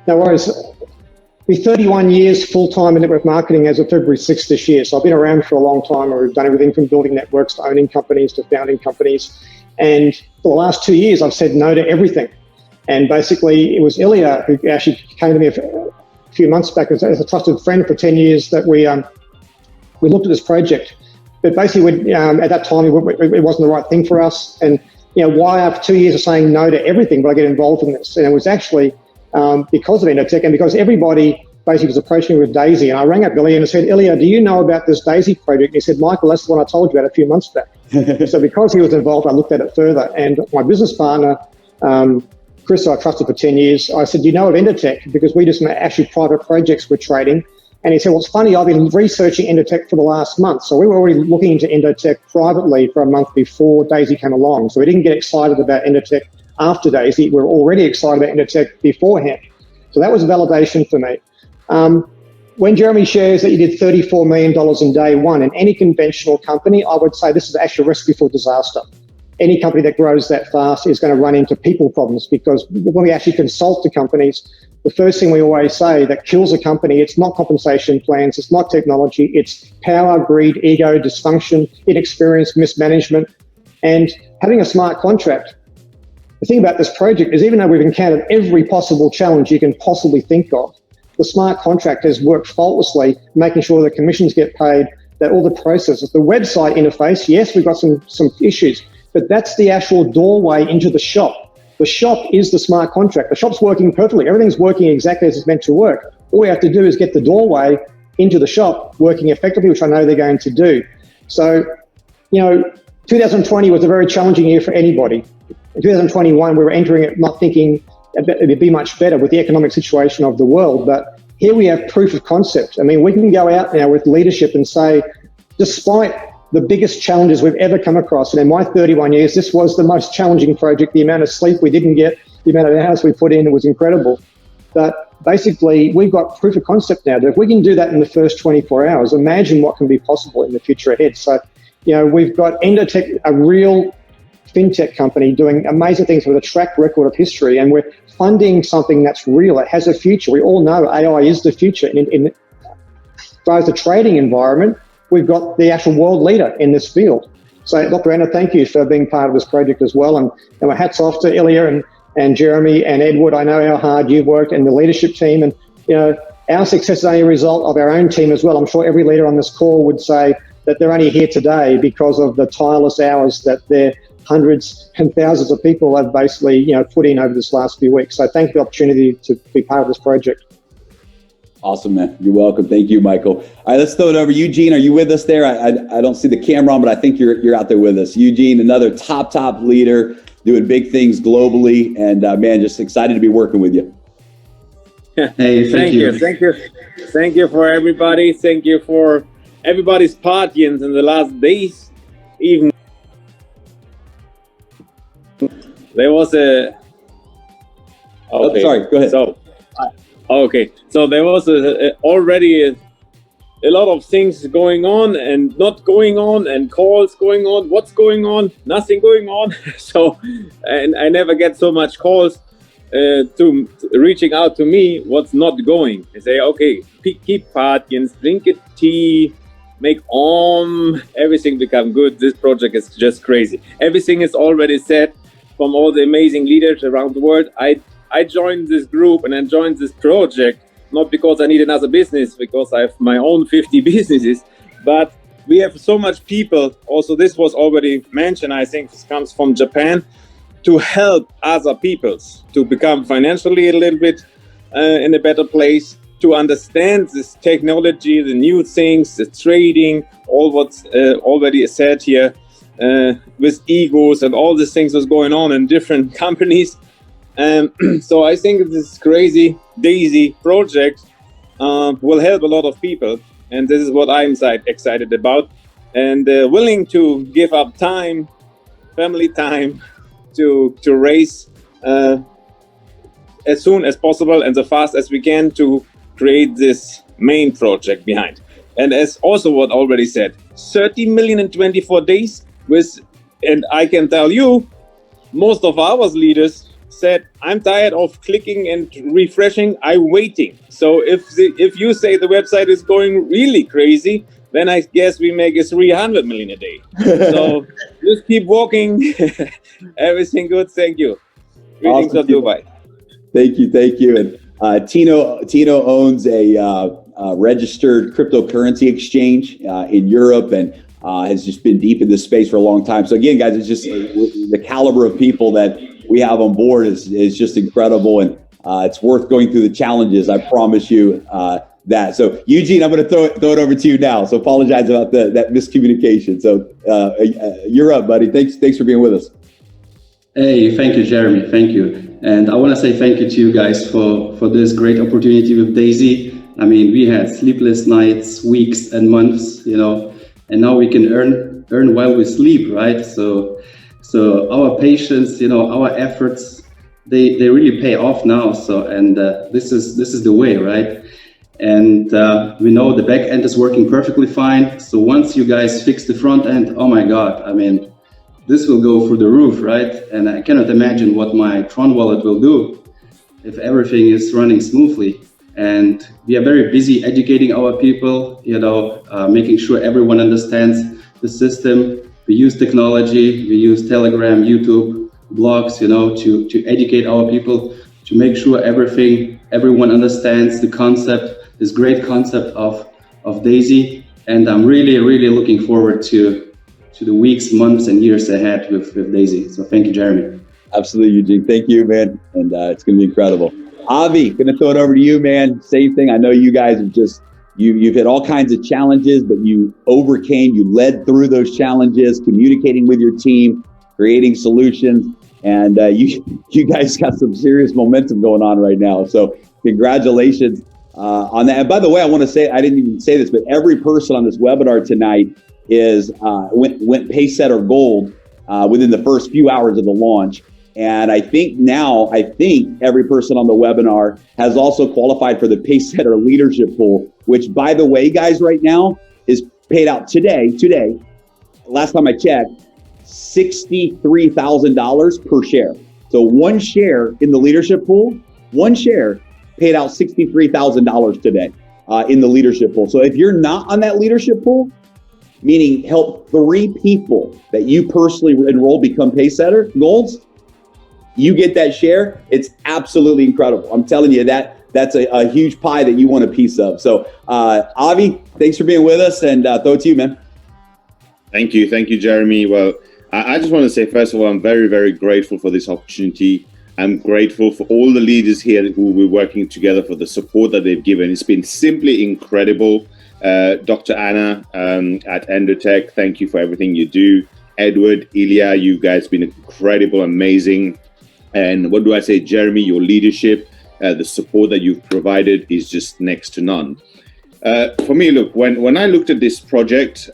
No worries. We're 31 years full-time in network marketing as of February 6th this year. So I've been around for a long time. We've done everything from building networks to owning companies to founding companies. And for the last 2 years, I've said no to everything. And basically, it was Ilya who actually came to me a few months back as a trusted friend for 10 years that we looked at this project. But basically, at that time, it wasn't the right thing for us. And, you know, why after 2 years of saying no to everything, but I get involved in this? And it was actually because of Endotech and because everybody basically was approaching me with DAISY. And I rang up Ilya and I said, Ilya, do you know about this DAISY project? And he said, Michael, that's the one I told you about a few months back. So because he was involved, I looked at it further. And my business partner, Chris, I trusted for 10 years, I said, do you know of Endotech? Because we just actually private projects we're trading. And he said, well, it's funny, I've been researching Endotech for the last month. So we were already looking into Endotech privately for a month before DAISY came along. So we didn't get excited about Endotech after DAISY. We were already excited about Endotech beforehand. So that was a validation for me. When Jeremy shares that you did $34 million in day one in any conventional company, I would say this is actually a recipe for disaster. Any company that grows that fast is going to run into people problems, because when we actually consult the companies, the first thing we always say that kills a company, it's not compensation plans, it's not technology, it's power, greed, ego, dysfunction, inexperience, mismanagement, and having a smart contract. The thing about this project is, even though we've encountered every possible challenge you can possibly think of, the smart contract has worked faultlessly, making sure the commissions get paid, that all the processes, the website interface, yes, we've got some issues, but that's the actual doorway into the shop. The shop is the smart contract. The shop's working perfectly. Everything's working exactly as it's meant to work. All we have to do is get the doorway into the shop working effectively, which I know they're going to do. So, you know, 2020 was a very challenging year for anybody. In 2021, we were entering it not thinking it would be much better with the economic situation of the world. But here we have proof of concept. I mean, we can go out now with leadership and say, despite the biggest challenges we've ever come across, and in my 31 years, this was the most challenging project. The amount of sleep we didn't get, the amount of hours we put in, it was incredible. But basically, we've got proof of concept now. If we can do that in the first 24 hours, imagine what can be possible in the future ahead. So, you know, we've got Endotech, a real fintech company doing amazing things with a track record of history, and we're funding something that's real. It has a future. We all know AI is the future. In as far as the trading environment, we've got the actual world leader in this field. So, Dr. Anna, thank you for being part of this project as well. And my hats off to Ilya and Jeremy and Edward. I know how hard you've worked, and the leadership team. And, you know, our success is only a result of our own team as well. I'm sure every leader on this call would say that they're only here today because of the tireless hours that their hundreds and thousands of people have basically, you know, put in over this last few weeks. So thank you for the opportunity to be part of this project. Awesome, man. You're welcome. Thank you, Michael. All right, let's throw it over. Eugene, are you with us there? I don't see the camera on, but I think you're out there with us. Eugene, another top leader doing big things globally, and man, just excited to be working with you. Hey, thank you for everybody. Thank you for everybody's patience in the last days. Even there was a. Okay. Oh, sorry. Go ahead. So there was already a lot of things going on and not going on, and calls going on. What's going on? Nothing going on. So, and I never get so much calls to reaching out to me. What's not going? I say, okay, keep patience, drink a tea, make everything become good. This project is just crazy. Everything is already set from all the amazing leaders around the world. I joined this group and I joined this project not because I need another business, because I have my own 50 businesses, but we have so much people. Also, this was already mentioned. I think this comes from Japan, to help other peoples to become financially a little bit in a better place, to understand this technology, the new things, the trading, all what's already said here, with egos and all these things that's going on in different companies. So I think this crazy DAISY project will help a lot of people, and this is what I'm excited about, and willing to give up time, family time, to raise as soon as possible and as fast as we can to create this main project behind. And as also what already said, 30 million in 24 days and I can tell you, most of our leaders said, I'm tired of clicking and refreshing, I'm waiting. So if you say the website is going really crazy, then I guess we make 300 million a day. So just keep walking. Everything good. Thank you. Greetings from Dubai. Thank you. And Tino owns a registered cryptocurrency exchange in Europe, and has just been deep in this space for a long time. So again, guys, it's just the caliber of people that we have on board is just incredible, and it's worth going through the challenges. I promise you that. So Eugene, I'm going to throw it over to you now. So apologize about that miscommunication. So you're up, buddy. Thanks for being with us. Hey, thank you, Jeremy. Thank you. And I want to say thank you to you guys for this great opportunity with DAISY. I mean, we had sleepless nights, weeks and months, and now we can earn while we sleep, right? So our patience, our efforts, they really pay off now. So, and this is the way, right? And we know the back end is working perfectly fine. So once you guys fix the front end, oh my God, I mean, this will go through the roof, right? And I cannot imagine what my Tron wallet will do if everything is running smoothly. And we are very busy educating our people, making sure everyone understands the system. We use technology, we use Telegram, YouTube, blogs, to educate our people, to make sure everyone understands the concept, this great concept of DAISY. And I'm really, really looking forward to the weeks, months, and years ahead with DAISY. So thank you, Jeremy. Absolutely, Eugene. Thank you, man. And it's going to be incredible. Avi, going to throw it over to you, man. Same thing. I know you guys have you've had all kinds of challenges, but you led through those challenges, communicating with your team, creating solutions. And you guys got some serious momentum going on right now. So congratulations on that. And by the way, I want to say, I didn't even say this, but every person on this webinar tonight went Pacesetter Gold within the first few hours of the launch. And I think every person on the webinar has also qualified for the Pacesetter Leadership Pool, which, by the way, guys, right now is paid out today. Last time I checked, $63,000 per share. So one share in the leadership pool, paid out $63,000 today in the leadership pool. So if you're not on that leadership pool, meaning help 3 people that you personally enroll become Pacesetter Golds, you get that share. It's absolutely incredible. I'm telling you that's a huge pie that you want a piece of. So Avi, thanks for being with us, and throw it to you, man. Thank you, Jeremy. Well, I just want to say, first of all, I'm very, very grateful for this opportunity. I'm grateful for all the leaders here who we're working together, for the support that they've given. It's been simply incredible. Dr. Anna at Endotech, thank you for everything you do. Edward, Ilya, you guys been incredible, amazing. And what do I say, Jeremy, your leadership, the support that you've provided is just next to none. For me, look, when I looked at this project,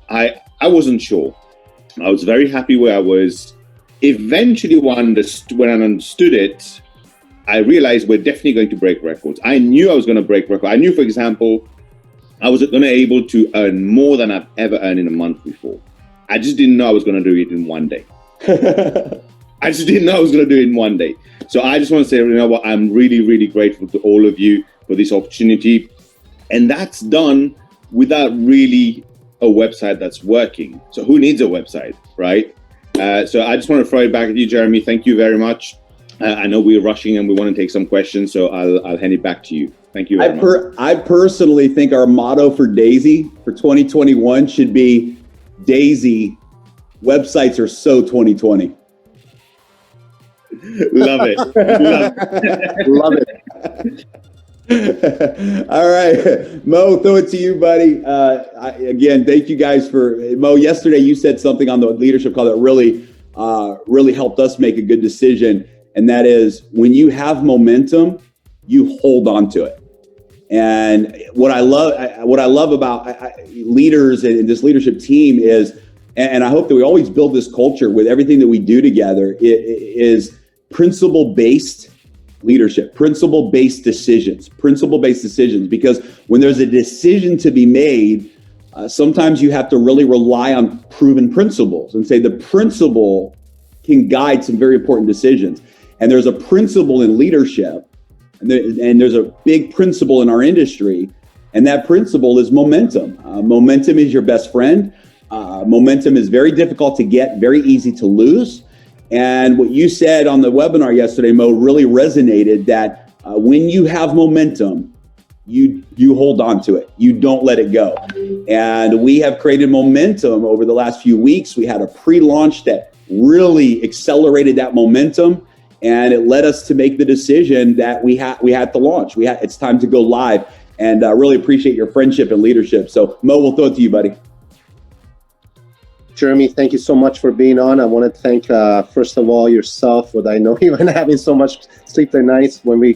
I wasn't sure. I was very happy where I was. Eventually, when I understood it, I realized we're definitely going to break records. I knew I was going to break records. I knew, for example, I was going to be able to earn more than I've ever earned in a month before. I just didn't know I was going to do it in one day. I just didn't know I was going to do it in one day. So I just want to say, what, I'm really, really grateful to all of you for this opportunity. And that's done without really a website that's working. So who needs a website, right? So I just want to throw it back at you, Jeremy. Thank you very much. I know we're rushing and we want to take some questions, so I'll hand it back to you. Thank you very much. I personally think our motto for DAISY for 2021 should be DAISY, websites are so 2020. Love it. Love it. All right, Mo, throw it to you, buddy. Again, thank you guys for Mo. Yesterday, you said something on the leadership call that really helped us make a good decision, and that is when you have momentum, you hold on to it. And what I love about leaders and this leadership team is, and I hope that we always build this culture with everything that we do together, is principle-based leadership, principle-based decisions, because when there's a decision to be made, sometimes you have to really rely on proven principles and say the principle can guide some very important decisions. And there's a principle in leadership, and there's a big principle in our industry, and that principle is momentum. Momentum is your best friend. Momentum is very difficult to get, very easy to lose. And what you said on the webinar yesterday, Mo, really resonated, that when you have momentum, you hold on to it. You don't let it go. And we have created momentum over the last few weeks. We had a pre-launch that really accelerated that momentum, and it led us to make the decision that we had to launch. It's time to go live, and I really appreciate your friendship and leadership. So Mo, we'll throw it to you, buddy. Jeremy, thank you so much for being on. I want to thank, first of all, yourself. What I know you've been having so much sleepless nights when we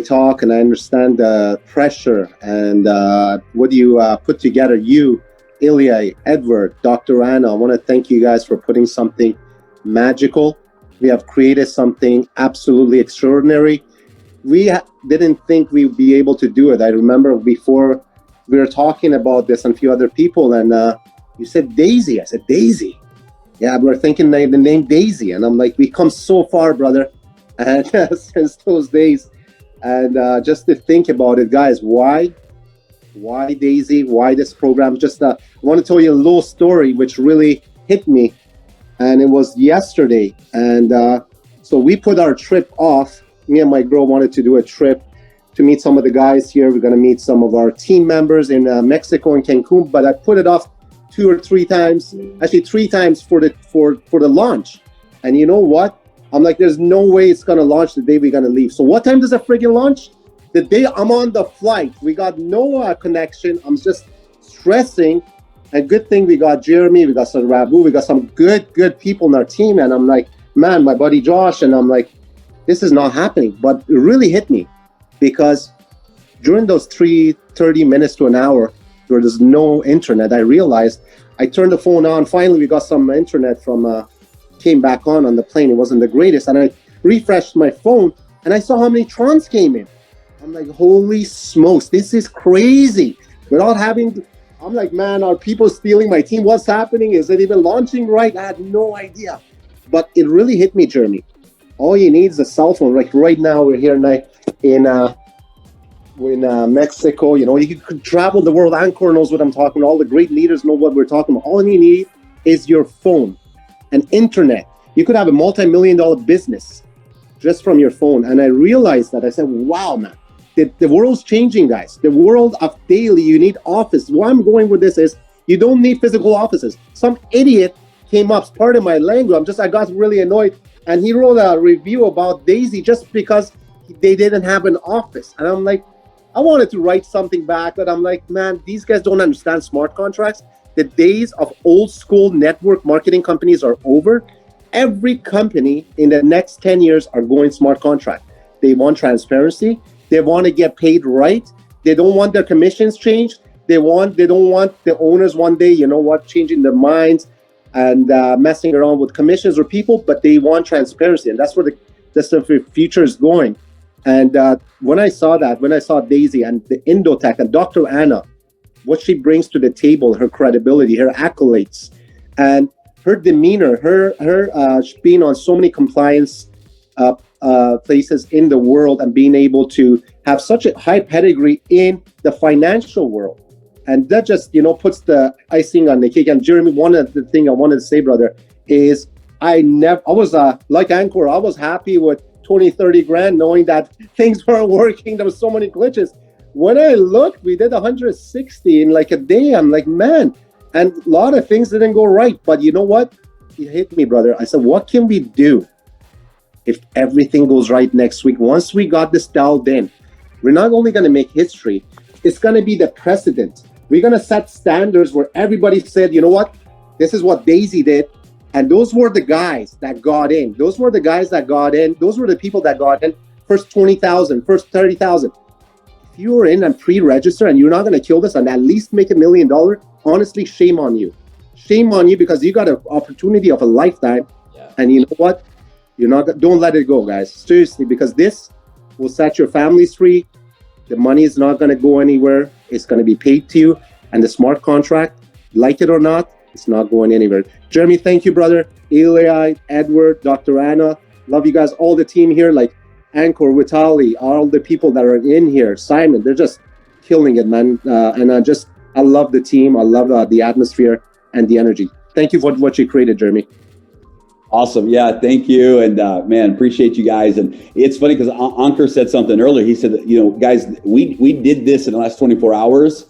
talk, and I understand the pressure and what you put together. You, Ilya, Edward, Dr. Anna, I want to thank you guys for putting something magical. We have created something absolutely extraordinary. We didn't think we'd be able to do it. I remember before we were talking about this and a few other people, and you said DAISY. I said, DAISY. Yeah, we're thinking the name DAISY. And I'm like, we come so far, brother. And since those days. And just to think about it, guys, why DAISY? Why this program? Just I want to tell you a little story which really hit me. And it was yesterday. And so we put our trip off. Me and my girl wanted to do a trip to meet some of the guys here. We're going to meet some of our team members in Mexico and Cancun. But I put it off 2 or 3 times, actually 3 times for the launch. And you know what? I'm like, there's no way it's gonna launch the day we're gonna leave. So what time does it freaking launch? The day I'm on the flight. We got no connection. I'm just stressing. And good thing we got Jeremy, we got some Rabu, we got some good people in our team. And I'm like, man, my buddy Josh, and I'm like, this is not happening. But it really hit me, because during those 30 minutes to an hour, where there's no internet, I realized I turned the phone on. Finally, we got some internet from came back on the plane. It wasn't the greatest, and I refreshed my phone, and I saw how many Trons came in. I'm like, holy smokes, this is crazy. Without having, I'm like, man, are people stealing my team? What's happening? Is it even launching right? I had no idea, but it really hit me, Jeremy. All you need is a cell phone. Like right now, we're here in Mexico. You know, you could travel the world. Anchor knows what I'm talking about. All the great leaders know what we're talking about. All you need is your phone and internet. You could have a multi-million-dollar business just from your phone. And I realized that. I said, wow, man, the world's changing, guys. The world of daily, you need office. Where I'm going with this is you don't need physical offices. Some idiot came up, pardon my language, I got really annoyed, and he wrote a review about DAISY just because they didn't have an office. And I'm like, I wanted to write something back, but I'm like, man, these guys don't understand smart contracts. The days of old school network marketing companies are over. Every company in the next 10 years are going smart contract. They want transparency. They want to get paid right. They don't want their commissions changed. They don't want the owners one day, you know what, changing their minds and messing around with commissions or people, but they want transparency. And that's where the future is going. And when I saw DAISY and the Indotech and Dr. Anna, what she brings to the table, her credibility, her accolades, and her demeanor, her being on so many compliance places in the world and being able to have such a high pedigree in the financial world. And that just, puts the icing on the cake. And Jeremy, one of the things I wanted to say, brother, is I was like Anchor, I was happy with 20, 30 grand knowing that things weren't working. There was so many glitches. When I looked, we did 160 in like a day. I'm like, man, and a lot of things didn't go right. But you know what? It hit me, brother. I said, what can we do if everything goes right next week? Once we got this dialed in, we're not only going to make history, it's going to be the precedent. We're going to set standards where everybody said, you know what? This is what DAISY did. And those were the guys that got in. Those were the guys that got in. Those were the people that got in. First 20,000, first 30,000. If you were in and pre-register and you're not going to kill this and at least make $1 million, honestly, shame on you. Shame on you, because you got an opportunity of a lifetime. Yeah. And you know what? Don't let it go, guys. Seriously, because this will set your families free. The money is not going to go anywhere. It's going to be paid to you. And the smart contract, like it or not, it's not going anywhere. Jeremy, thank you, brother. Eli, Edward, Dr. Anna. Love you guys. All the team here, like Anchor, Vitali, all the people that are in here. Simon, they're just killing it, man. And I love the team. I love the atmosphere and the energy. Thank you for what you created, Jeremy. Awesome. Yeah, thank you. And man, appreciate you guys. And it's funny because Ankur said something earlier. He said that, you know, guys, we did this in the last 24 hours,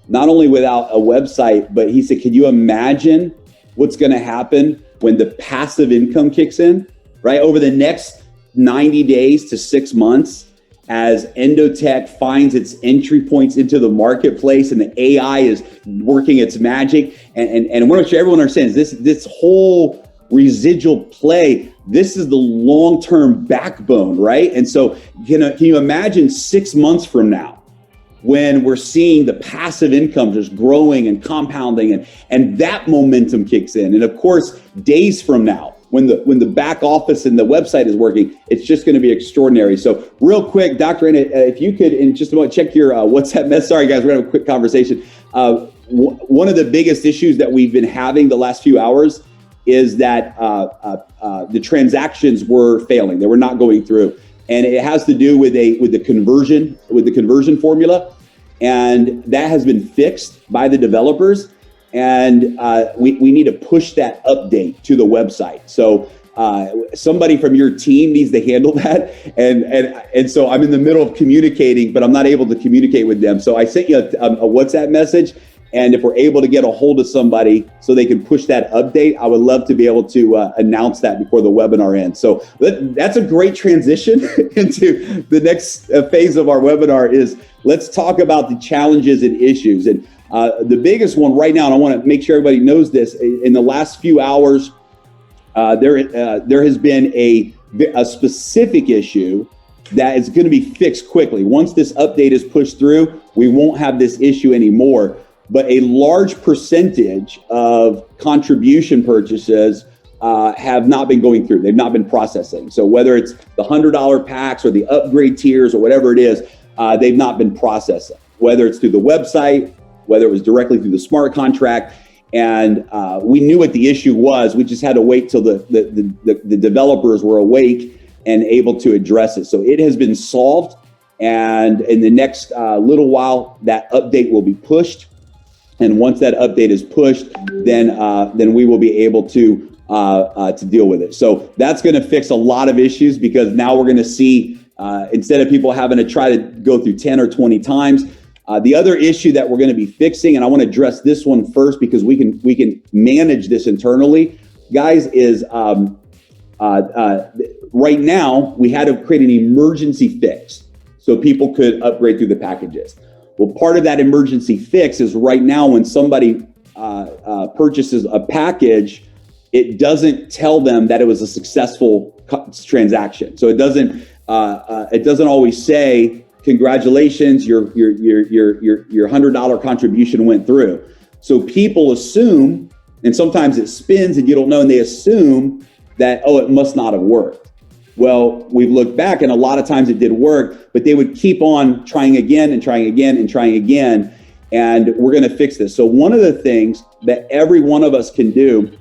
not only without a website, but he said, can you imagine what's going to happen when the passive income kicks in, right? Over the next 90 days to 6 months, as Endotech finds its entry points into the marketplace and the AI is working its magic. And I want to make sure everyone understands this whole residual play, this is the long-term backbone, right? And so can you imagine 6 months from now when we're seeing the passive income just growing and compounding and that momentum kicks in? And of course, days from now, when the back office and the website is working, it's just going to be extraordinary. So real quick, Dr. Anna, if you could in just a moment check your WhatsApp message. Sorry guys, we're going to have a quick conversation. One of the biggest issues that we've been having the last few hours is that the transactions were failing. They were not going through. And it has to do with the conversion formula. And that has been fixed by the developers. And we need to push that update to the website. So somebody from your team needs to handle that. And so I'm in the middle of communicating, but I'm not able to communicate with them. So I sent you a WhatsApp message. And if we're able to get a hold of somebody so they can push that update, I would love to be able to announce that before the webinar ends. So that's a great transition into the next phase of our webinar is let's talk about the challenges and issues. And the biggest one right now, and I want to make sure everybody knows this, in the last few hours, there has been a specific issue that is going to be fixed quickly. Once this update is pushed through, we won't have this issue anymore. But a large percentage of contribution purchases have not been going through. They've not been processing. So whether it's the $100 packs or the upgrade tiers or whatever it is, they've not been processing. Whether it's through the website, whether it was directly through the smart contract. And we knew what the issue was. We just had to wait till the developers were awake and able to address it. So it has been solved. And in the next little while, that update will be pushed. And once that update is pushed, then we will be able to deal with it. So that's going to fix a lot of issues because now we're going to see instead of people having to try to go through 10 or 20 times. The other issue that we're going to be fixing, and I want to address this one first because we can manage this internally, guys, is right now we had to create an emergency fix so people could upgrade through the packages. Well, part of that emergency fix is right now when somebody purchases a package, it doesn't tell them that it was a successful transaction. So it doesn't always say, congratulations, your $100 contribution went through. So people assume, and sometimes it spins and you don't know, and they assume that, oh, it must not have worked. Well, we've looked back and a lot of times it did work, but they would keep on trying again and trying again and trying again. And we're going to fix this. So one of the things that every one of us can do,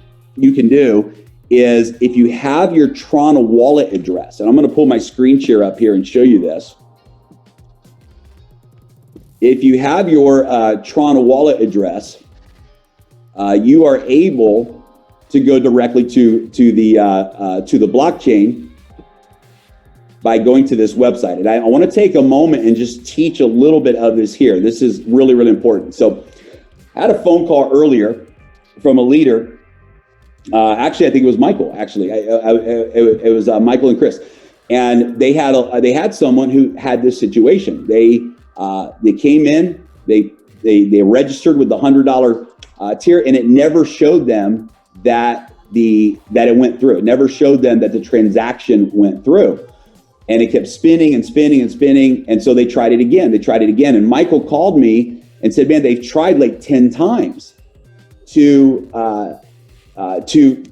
is if you have your Tron wallet address, and I'm going to pull my screen share up here and show you this. If you have your Tron wallet address, you are able to go directly to the blockchain by going to this website. And I want to take a moment and just teach a little bit of this here. This is really, really important. So I had a phone call earlier from a leader. Actually, I think it was Michael. Actually, it was Michael and Chris, and they had someone who had this situation. They came in, they registered with the $100 tier, and it never showed them that it went through. It never showed them that the transaction went through. And it kept spinning and spinning and spinning. And so they tried it again. And Michael called me and said, man, they've tried like 10 times to purchase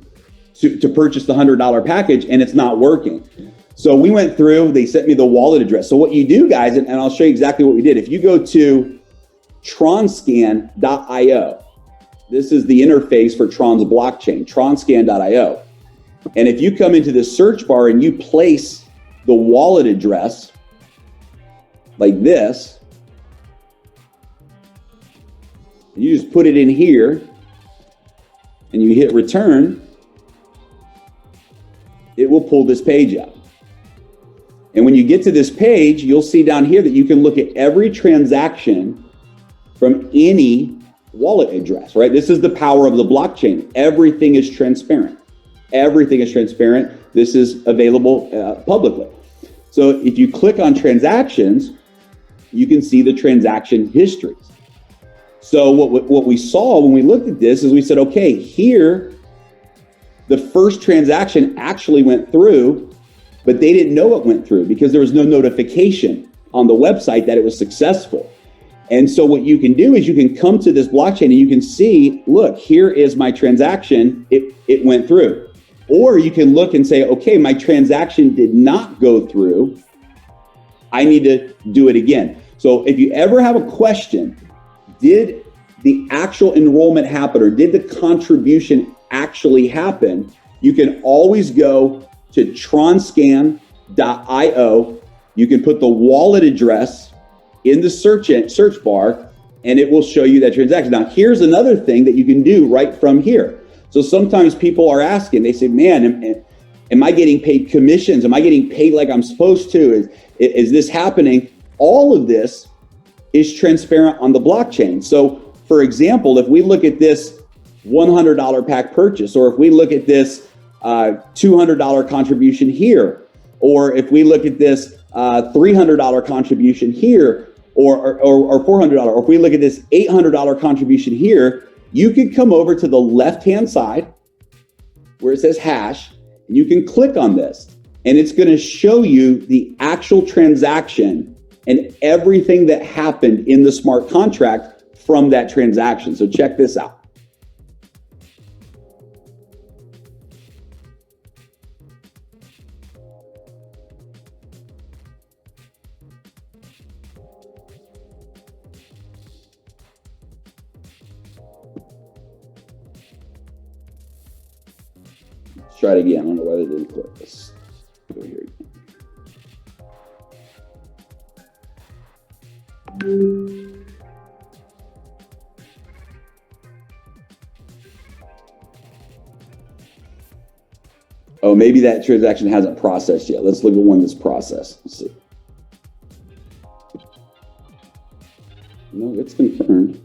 the $100 package, and it's not working. So we went through, they sent me the wallet address. So what you do, guys, and I'll show you exactly what we did. If you go to tronscan.io, this is the interface for Tron's blockchain, tronscan.io. And if you come into this search bar and you place the wallet address like this, and you just put it in here and you hit return, it will pull this page up. And when you get to this page, you'll see down here that you can look at every transaction from any wallet address, right? This is the power of the blockchain. Everything is transparent. Everything is transparent. This is available publicly. So if you click on transactions, you can see the transaction histories. So what we saw when we looked at this is we said, okay, here, the first transaction actually went through, but they didn't know it went through because there was no notification on the website that it was successful. And so what you can do is you can come to this blockchain and you can see, look, here is my transaction. It went through. Or you can look and say, okay, my transaction did not go through. I need to do it again. So if you ever have a question, did the actual enrollment happen or did the contribution actually happen? You can always go to tronscan.io. You can put the wallet address in the search bar and it will show you that transaction. Now, here's another thing that you can do right from here. So sometimes people are asking, they say, man, am I getting paid commissions? Am I getting paid like I'm supposed to? Is this happening? All of this is transparent on the blockchain. So for example, if we look at this $100 pack purchase, or if we look at this $200 contribution here, or if we look at this $300 contribution here, or $400, or if we look at this $800 contribution here, you can come over to the left-hand side where it says hash, and you can click on this, and it's going to show you the actual transaction and everything that happened in the smart contract from that transaction. So check this out. Let's try it again. I don't know why they didn't click this. Go here again. Oh, maybe that transaction hasn't processed yet. Let's look at one that's processed. Let's see. No, it's confirmed.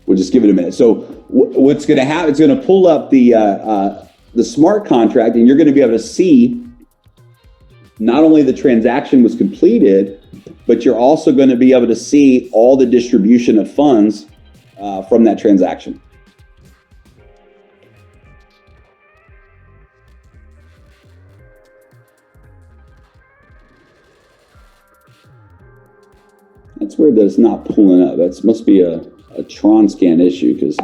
We'll just give it a minute. So what's going to happen? It's going to pull up the smart contract, and you're going to be able to see not only the transaction was completed, but you're also going to be able to see all the distribution of funds from that transaction. That's weird that it's not pulling up. That must be a Tron scan issue because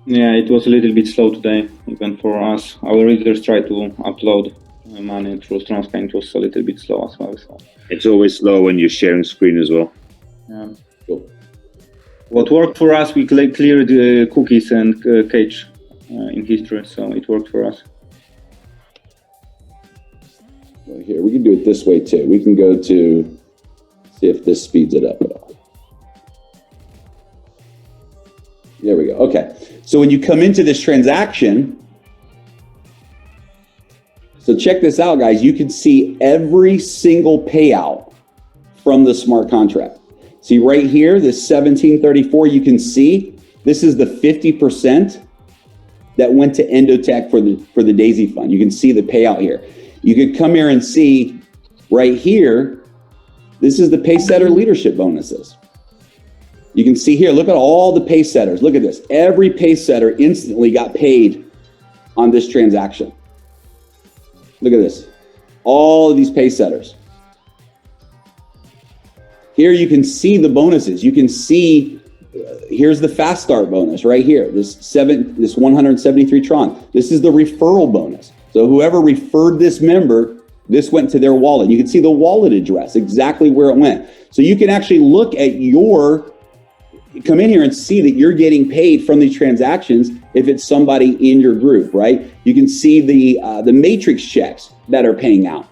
yeah, it was a little bit slow today, even for us. Our readers tried to upload money through Tron scan. It was a little bit slow as well. So. It's always slow when you're sharing screen as well. Yeah. Cool. What worked for us, we cleared the cookies and cache in history, so it worked for us. Well, here, we can do it this way too. We can go to See if this speeds it up at all. There we go. Okay. So when you come into this transaction, so check this out, guys. You can see every single payout from the smart contract. See right here, this 1734, you can see this is the 50% that went to Endotech for the DAISY fund. You can see the payout here. You could come here and see right here, this is the Paysetter leadership bonuses. You can see here, look at all the Paysetters. Look at this. Every Paysetter instantly got paid on this transaction. Look at this. All of these Paysetters. Here you can see the bonuses. You can see, here's the fast start bonus right here. This 173 Tron. This is the referral bonus. So whoever referred this member, this went to their wallet. You can see the wallet address, exactly where it went. So you can actually look at come in here and see that you're getting paid from these transactions if it's somebody in your group, right? You can see the matrix checks that are paying out.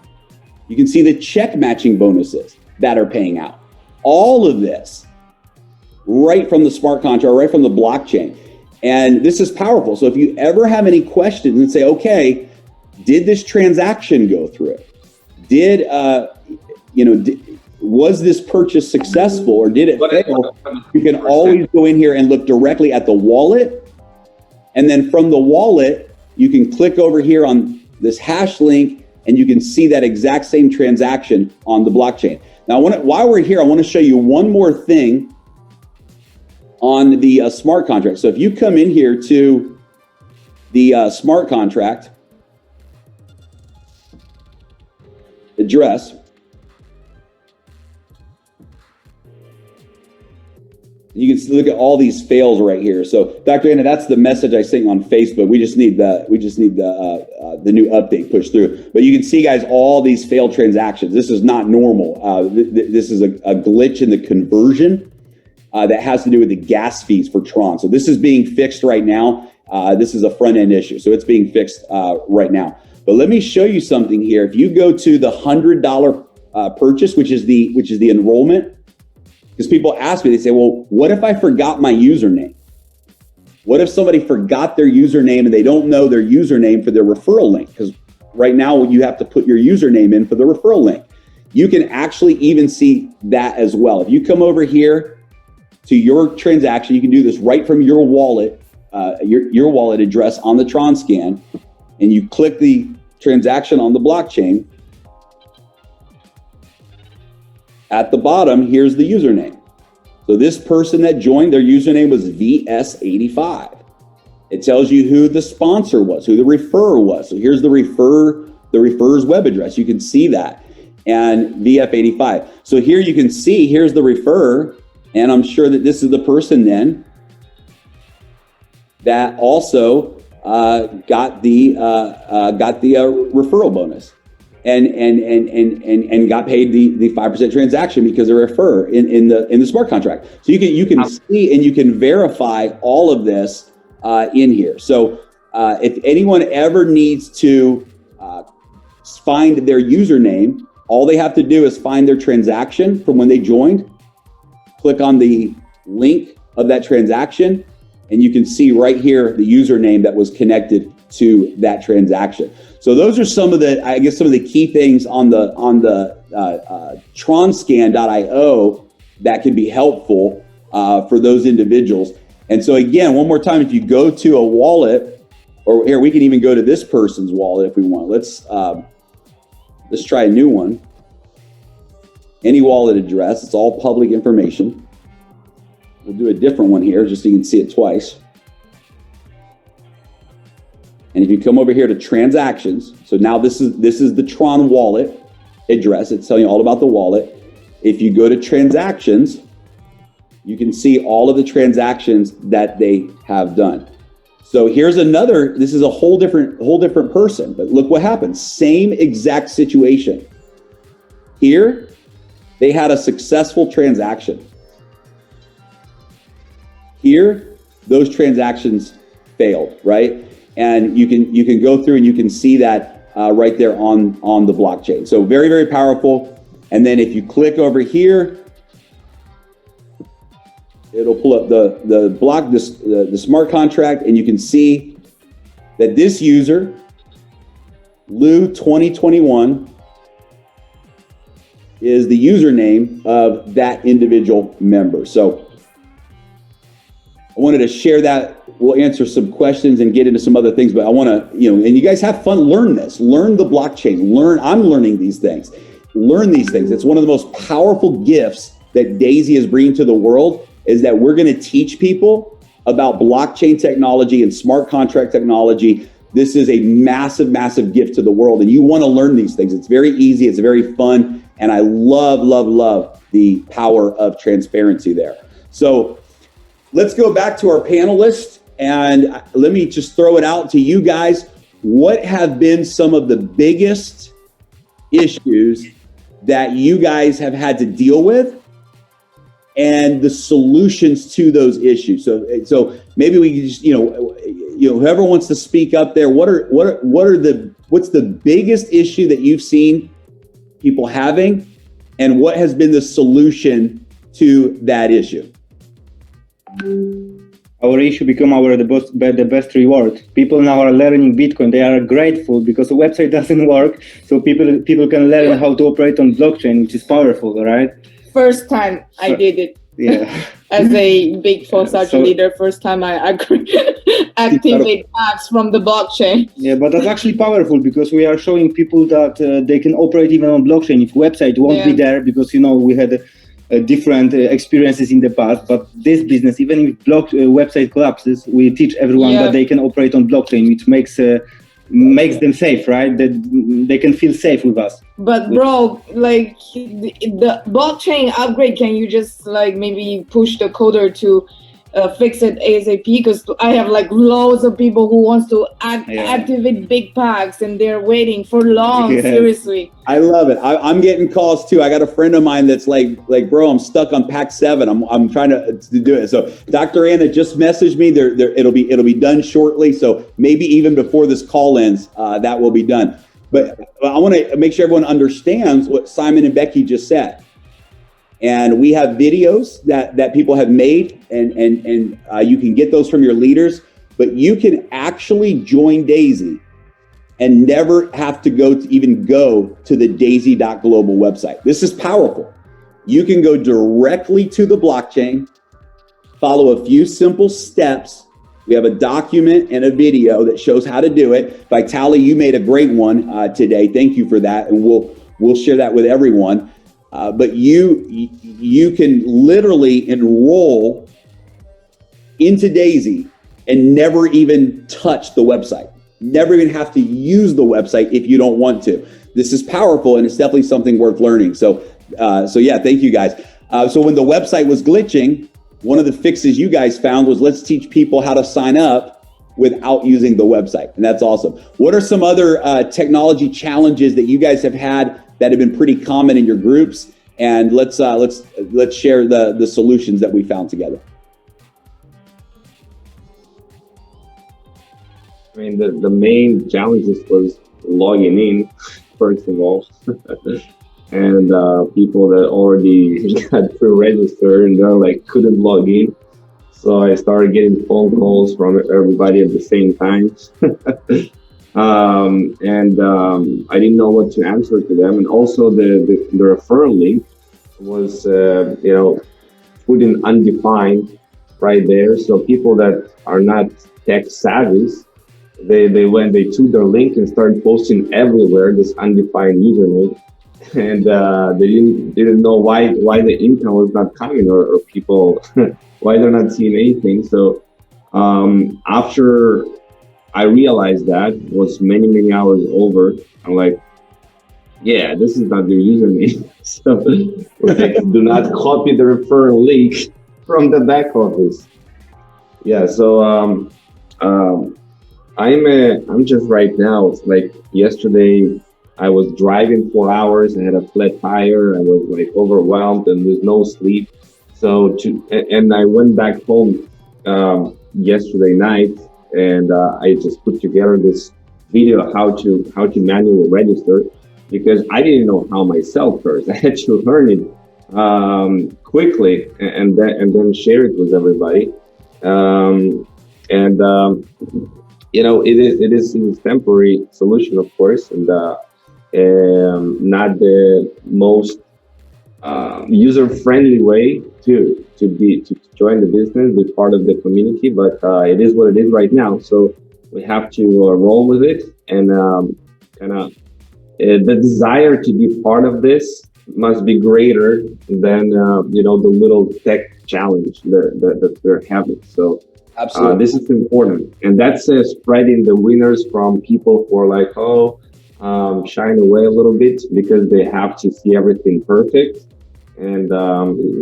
You can see the check matching bonuses that are paying out. All of this right from the smart contract, right from the blockchain. And this is powerful. So if you ever have any questions and say, okay, did this transaction go through? Was this purchase successful or did it fail? You can always go in here and look directly at the wallet. And then from the wallet, you can click over here on this hash link and you can see that exact same transaction on the blockchain. Now, while we're here, I want to show you one more thing on the smart contract. So if you come in here to the smart contract address, you can look at all these fails right here. So, Dr. Anna, that's the message I sent on Facebook. We just need the new update pushed through. But you can see, guys, all these failed transactions. This is not normal. This is a glitch in the conversion that has to do with the gas fees for Tron. So this is being fixed right now. This is a front end issue, so it's being fixed right now. But let me show you something here. If you go to the $100 purchase, which is the enrollment. Because people ask me, they say, well, what if I forgot my username? What if somebody forgot their username and they don't know their username for their referral link? Because right now you have to put your username in for the referral link. You can actually even see that as well. If you come over here to your transaction, you can do this right from your wallet, your wallet address on the Tron scan, and you click the transaction on the blockchain. At the bottom, here's the username. So this person that joined, their username was VS85. It tells you who the sponsor was, who the referrer was. So here's the referrer's web address. You can see that. And VF85. So here you can see, here's the referrer. And I'm sure that this is the person then that also got the referral bonus. And got paid the 5% transaction because they're a referrer in the smart contract. So you can see and you can verify all of this in here. So if anyone ever needs to find their username, all they have to do is find their transaction from when they joined, click on the link of that transaction, and you can see right here the username that was connected to that transaction. So those are some of the key things on the tronscan.io that can be helpful for those individuals. And so again, one more time, if you go to a wallet, or here we can even go to this person's wallet if we want. Let's try a new one. Any wallet address, it's all public information. We'll do a different one here just so you can see it twice. And if you come over here to transactions, so now this is the Tron wallet address. It's telling you all about the wallet. If you go to transactions, you can see all of the transactions that they have done. So here's another, this is a whole different person, but look what happens. Same exact situation. Here, they had a successful transaction. Here, those transactions failed, right? And you can go through and you can see that right there on the blockchain. So very, very powerful. And then if you click over here, it'll pull up the smart contract, and you can see that this user, Lou 2021, is the username of that individual member. So I wanted to share that. We'll answer some questions and get into some other things, but I want to, and you guys have fun, learn this, learn the blockchain, I'm learning these things, learn these things. It's one of the most powerful gifts that DAISY is bringing to the world, is that we're going to teach people about blockchain technology and smart contract technology. This is a massive, massive gift to the world, and you want to learn these things. It's very easy. It's very fun. And I love, love, love the power of transparency there. So let's go back to our panelists, and let me just throw it out to you guys. What have been some of the biggest issues that you guys have had to deal with, and the solutions to those issues? So maybe we can just, whoever wants to speak up there, what's the biggest issue that you've seen people having, and what has been the solution to that issue? Our issue become the best reward. People now are learning Bitcoin. They are grateful because the website doesn't work, so people can learn how to operate on blockchain, which is powerful, right? First time I did it. Yeah. As a big Fosage leader, first time I activate apps from the blockchain. Yeah, but that's actually powerful, because we are showing people that they can operate even on blockchain if website won't be there, because we had different experiences in the past. But this business, even if website collapses, we teach everyone that they can operate on blockchain, which makes them safe, right? That they can feel safe with us. But bro, like the blockchain upgrade, can you just maybe push the coder to fix it ASAP? Because I have loads of people who wants to activate big packs, and they're waiting for long. Seriously, I love it. I'm getting calls too. I got a friend of mine that's like, bro, I'm stuck on pack 7. I'm trying to do it. So Dr. Anna just messaged me. It'll be done shortly. So maybe even before this call ends, that will be done. But I want to make sure everyone understands what Simon and Becky just said. And we have videos that people have made, and you can get those from your leaders, but you can actually join DAISY and never have to go to the DAISY.global website. This is powerful. You can go directly to the blockchain, follow a few simple steps. We have a document and a video that shows how to do it. Vitaly, you made a great one today. Thank you for that, and we'll share that with everyone. But you can literally enroll into DAISY and never even touch the website. Never even have to use the website if you don't want to. This is powerful, and it's definitely something worth learning. So yeah, thank you guys. So when the website was glitching, one of the fixes you guys found was, let's teach people how to sign up without using the website, and that's awesome. What are some other technology challenges that you guys have had that have been pretty common in your groups? And let's share the solutions that we found together. I mean, the main challenges was logging in, first of all, and people that already got pre-registered and they're couldn't log in. So I started getting phone calls from everybody at the same time. I didn't know what to answer to them. And also the referral link was, put in undefined right there. So people that are not tech savvy, they took their link and started posting everywhere this undefined username. And they didn't know why the income was not coming, or people, why they're not seeing anything. So after I realized that was many hours over, I'm like, yeah, this is not their username. So do not copy the referral link from the back office. Yeah, so I'm just right now, it's like yesterday I was driving 4 hours, I had a flat tire, I was overwhelmed and there's no sleep. So and I went back home yesterday night, and I just put together this video how to manually register, because I didn't know how myself first. I had to learn it quickly and then share it with everybody. It is a temporary solution, of course, and not the most user-friendly way to join the business, be part of the community, but it is what it is right now. So we have to roll with it, and the desire to be part of this must be greater than the little tech challenge that we're having. So this is important, and that's spreading the winners from people who are like, shying away a little bit because they have to see everything perfect. And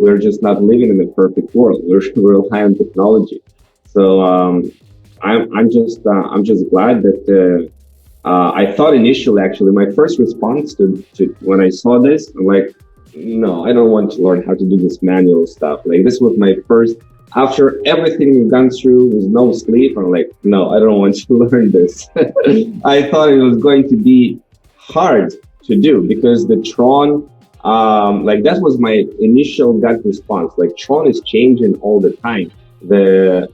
we're just not living in a perfect world. We're relying on technology. So I'm just glad that I thought initially, actually, my first response to when I saw this, I'm like, no, I don't want to learn how to do this manual stuff. Like, this was my first, after everything we've gone through with no sleep, I'm like, no, I don't want to learn this. I thought it was going to be hard to do because the Tron, that was my initial gut response. Like, Tron is changing all the time. The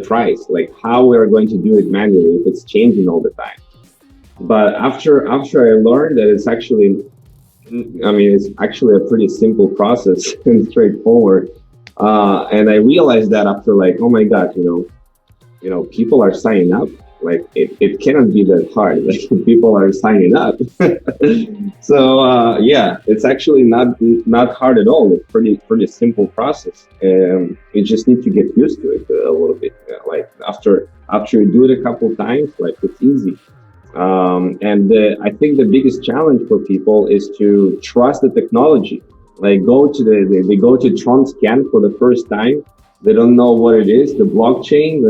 price, like how we are going to do it manually, if it's changing all the time. But after I learned that it's actually a pretty simple process and straightforward. And I realized that after, like, oh my God, people are signing up. Like, it cannot be that hard. Like, people are signing up. So it's actually not hard at all. It's pretty simple process. You just need to get used to it a little bit. Like, after you do it a couple times, like, it's easy. I think the biggest challenge for people is to trust the technology. Like, they go to Tron Scan for the first time. They don't know what it is, the blockchain,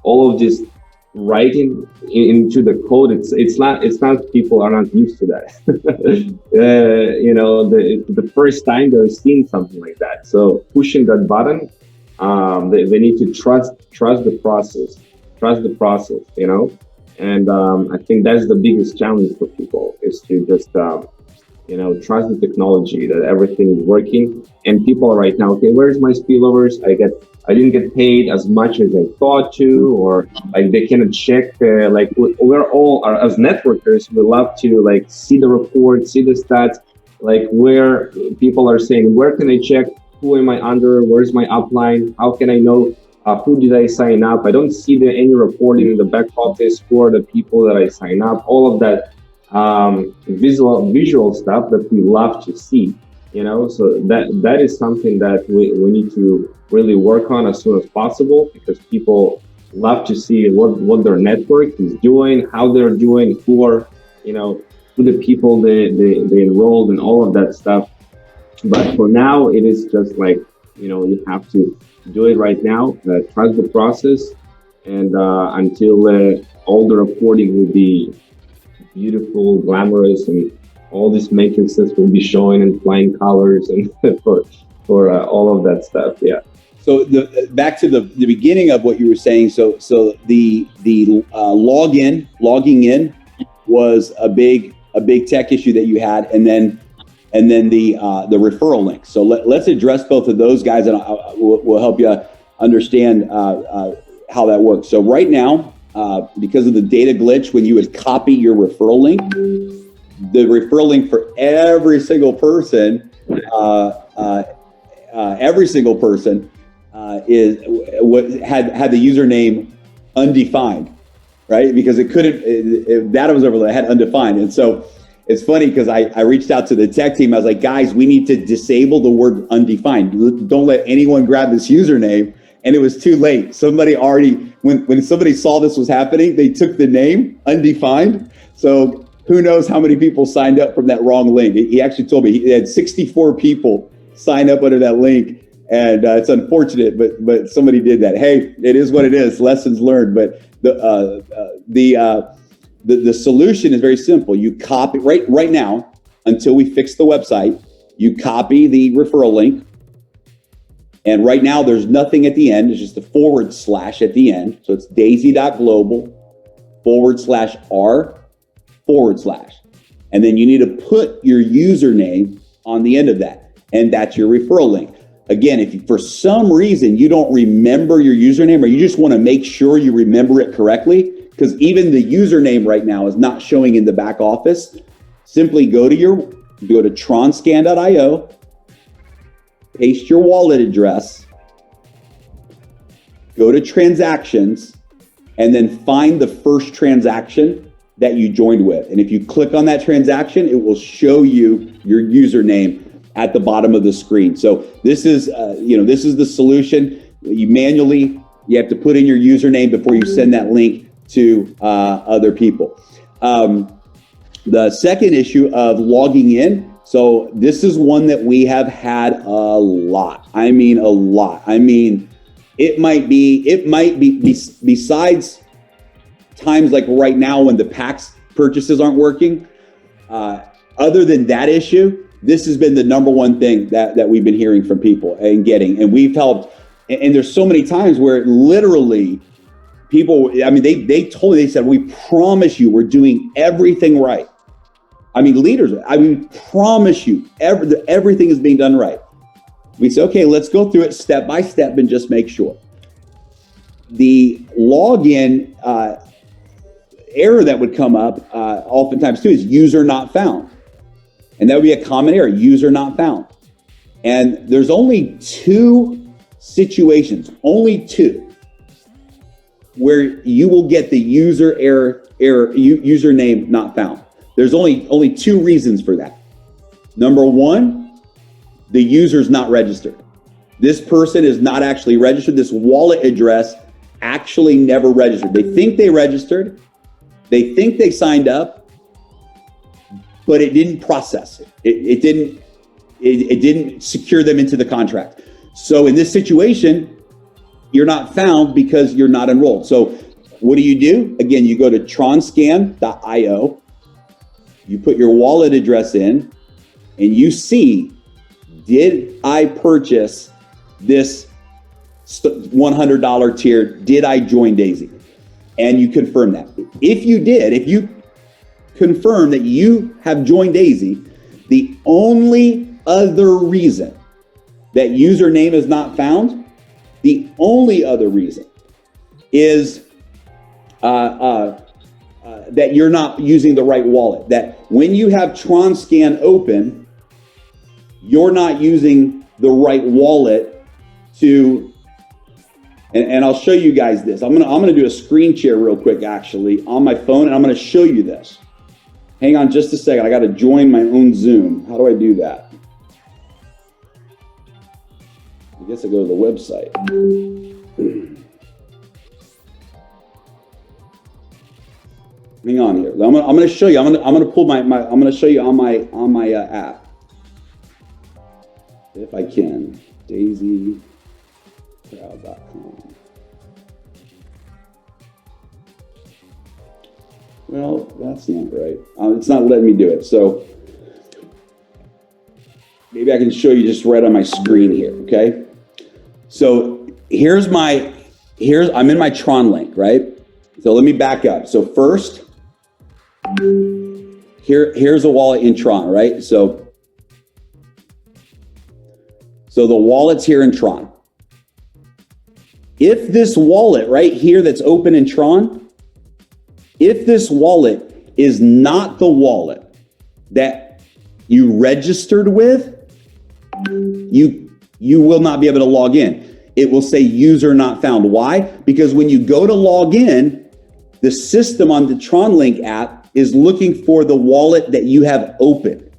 all of this writing into the code. It's not people are not used to that. The first time they're seeing something like that. So pushing that button, they need to trust the process, and I think that's the biggest challenge for people, is to just trust the technology, that everything is working. And people are right now, okay, where's my spillovers? I didn't get paid as much as I thought to, or like they cannot check. We're all, as networkers, we love to like see the report, see the stats, like where people are saying, where can I check? Who am I under? Where's my upline? How can I know who did I sign up? I don't see any reporting in the back office for the people that I sign up. All of that visual stuff that we love to see. So that is something that we need to really work on as soon as possible, because people love to see what their network is doing, how they're doing, who the people they enrolled, and all of that stuff. But for now, it is just like, you have to do it right now, trust the process, and until all the reporting will be beautiful, glamorous, and all these matrices will be showing in flying colors, and for all of that stuff. Yeah. So back to the beginning of what you were saying. So the logging in was a big tech issue that you had, and then the referral link. So let's address both of those, guys, and we'll help you understand how that works. So right now, because of the data glitch, when you would copy your referral link, the referral link for every single person had the username undefined, right? Because it couldn't, data was overloaded, it had undefined. And so it's funny because I reached out to the tech team. I was like, guys, we need to disable the word undefined. Don't let anyone grab this username. And it was too late. Somebody already, when somebody saw this was happening, they took the name undefined. So who knows how many people signed up from that wrong link. He actually told me he had 64 people sign up under that link. And it's unfortunate, but somebody did that. Hey, it is what it is. Lessons learned. But the solution is very simple. You copy right now, until we fix the website, you copy the referral link. And right now there's nothing at the end. It's just a / at the end. So it's daisy.global /r /. And then you need to put your username on the end of that. and that's your referral link. Again, if for some reason you don't remember your username, or you just want to make sure you remember it correctly, because even the username right now is not showing in the back office, simply go to tronscan.io, paste your wallet address, go to transactions, and then find the first transaction that you joined with. And if you click on that transaction, it will show you your username at the bottom of the screen. So this is, this is the solution. You have to put in your username before you send that link to other people. The second issue of logging in. So this is one that we have had a lot. I mean, a lot. I mean, it might be besides times like right now when the PAX purchases aren't working, other than that issue, this has been the number one thing that we've been hearing from people and getting. And we've helped, and there's so many times where literally people, I mean, they said, we promise you we're doing everything right. I mean, leaders, promise you everything is being done right. We say, okay, let's go through it step by step and just make sure. The login error that would come up oftentimes too is user not found. And that would be a common error, user not found. And there's only two situations, where you will get the user username not found. There's only two reasons for that. Number one, the user's not registered. This person is not actually registered. This wallet address actually never registered. They think they registered. They think they signed up, but it didn't process it. It didn't secure them into the contract. So in this situation, you're not found because you're not enrolled. So what do? Again, you go to tronscan.io, you put your wallet address in, and you see, did I purchase this $100 tier? Did I join DAISY? And you confirm that. If you did, if you confirm that you have joined DAISY, the only other reason that username is not found, the only other reason is that you're not using the right wallet. That when you have TronScan open, you're not using the right wallet to, and I'll show you guys this. I'm gonna do a screen share real quick actually on my phone, and I'm gonna show you this. Hang on just a second. I gotta join my own Zoom. How do I do that? I guess I go to the website. Hang on here. I'm gonna show you. I'm gonna pull I'm gonna show you on my app. If I can, DAISYcrowd.com. Well, that's not right. It's not letting me do it. So maybe I can show you just right on my screen here. Okay. So I'm in my Tronlink, right? So let me back up. So first, here's a wallet in Tron, right? So the wallet's here in Tron. If this wallet right here that's open in Tron, if this wallet is not the wallet that you registered with, you will not be able to log in. It will say user not found. Why? Because when you go to log in, the system on the Tronlink app is looking for the wallet that you have open.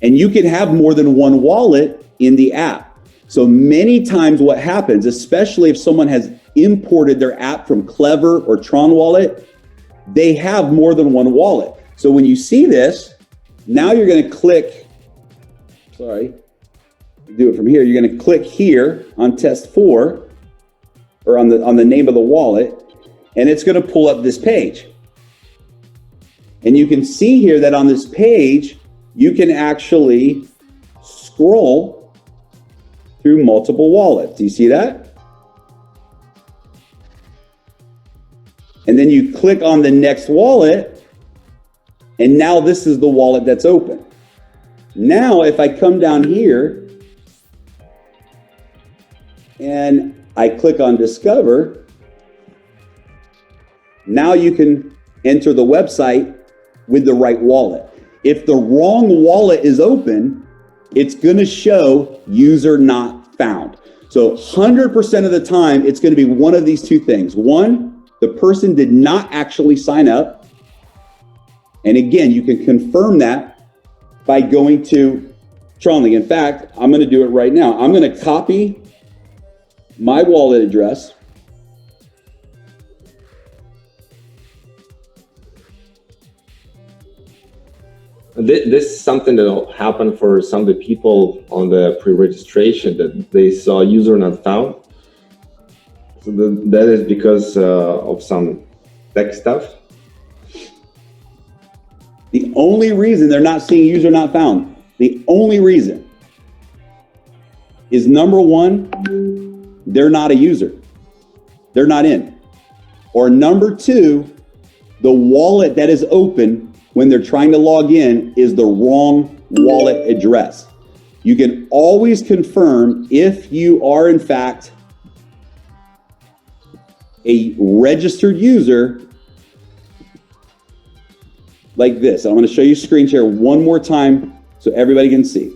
And you can have more than one wallet in the app. So many times what happens, especially if someone has imported their app from Clever or Tron Wallet, they have more than one wallet. So when you see this, now you're going to click, do it from here. You're going to click here on test 4 or on the name of the wallet, and it's going to pull up this page. And you can see here that on this page, you can actually scroll through multiple wallets. Do you see that? And then you click on the next wallet, and now this is the wallet that's open. Now, if I come down here and I click on Discover, now you can enter the website with the right wallet. If the wrong wallet is open, it's going to show user not found. So 100% of the time, it's going to be one of these two things. One, the person did not actually sign up. And again, you can confirm that by going to Tronlink. In fact, I'm going to do it right now. I'm going to copy my wallet address. This is something that will happen for some of the people on the pre-registration, that they saw user not found. So that is because of some tech stuff. The only reason they're not seeing user not found, the only reason is number one, they're not a user. They're not in. Or number two, the wallet that is open when they're trying to log in is the wrong wallet address. You can always confirm if you are in fact a registered user like this. I'm going to show you screen share one more time so everybody can see.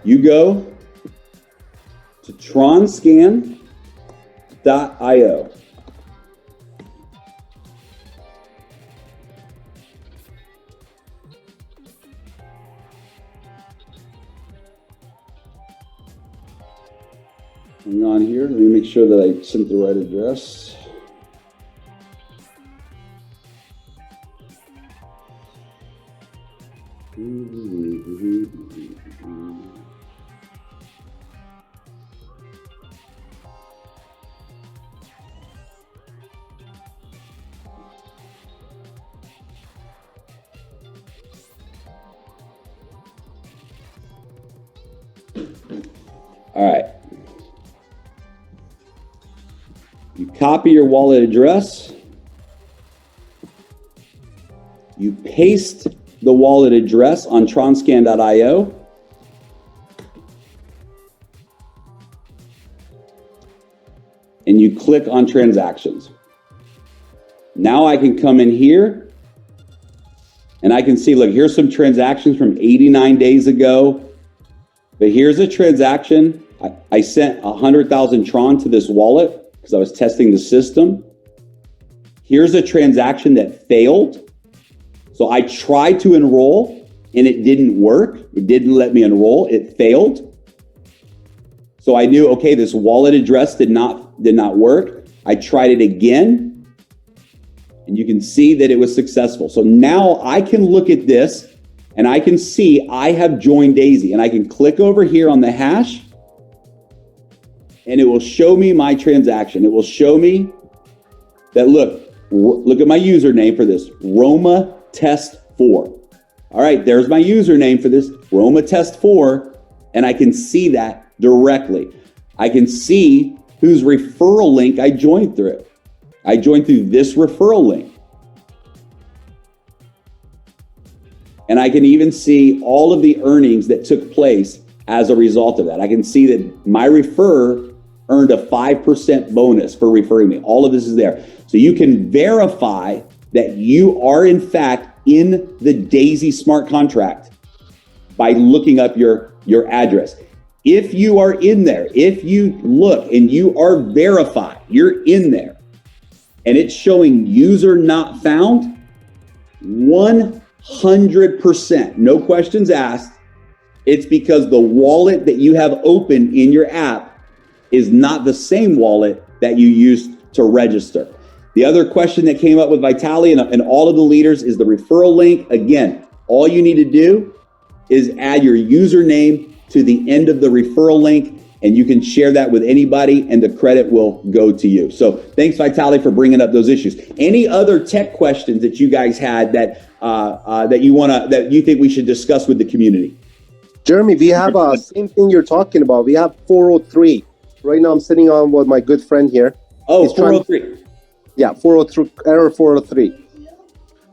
You go to tronscan.io. Hang on here, let me make sure that I sent the right address. All right. You copy your wallet address. You paste the wallet address on tronscan.io. And you click on transactions. Now I can come in here and I can see, look, here's some transactions from 89 days ago. But here's a transaction. I sent 100,000 Tron to this wallet because I was testing the system. Here's a transaction that failed. So I tried to enroll and it didn't work. It didn't let me enroll. It failed. So I knew, okay, this wallet address did not work. I tried it again and you can see that it was successful. So now I can look at this and I can see I have joined DAISY, and I can click over here on the hash and it will show me my transaction. It will show me that, look at my username for this, Roma Test 4. All right, there's my username for this, Roma Test 4, and I can see that directly. I can see whose referral link I joined through. I joined through this referral link. And I can even see all of the earnings that took place as a result of that. I can see that my referrer earned a 5% bonus for referring me. All of this is there. So you can verify that you are in fact in the DAISY smart contract by looking up your address. If you are in there, if you look and you are verified, you're in there and it's showing user not found, 100%, no questions asked, it's because the wallet that you have open in your app is not the same wallet that you used to register. The other question that came up with Vitaly and all of the leaders is the referral link. Again, all you need to do is add your username to the end of the referral link and you can share that with anybody and the credit will go to you. So thanks, Vitaly, for bringing up those issues. Any other tech questions that you guys had that you think we should discuss with the community? Jeremy, we have same thing you're talking about. We have 403. Right now I'm sitting on with my good friend here. Oh, 403. Yeah, 403, error 403.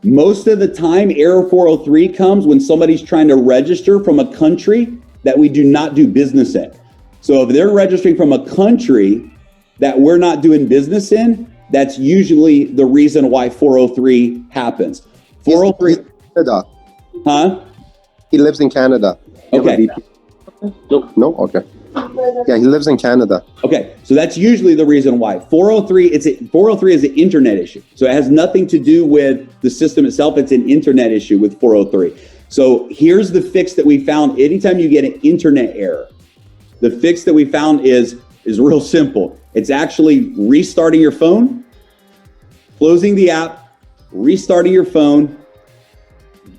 Most of the time, error 403 comes when somebody's trying to register from a country that we do not do business in. So if they're registering from a country that we're not doing business in, that's usually the reason why 403 happens. 403. Canada. Huh? He lives in Canada. Okay. No? Okay. Yeah, he lives in Canada. Okay, so that's usually the reason why. 403 is an internet issue. So it has nothing to do with the system itself. It's an internet issue with 403. So here's the fix that we found. Anytime you get an internet error, the fix that we found is real simple. It's actually restarting your phone, closing the app, restarting your phone,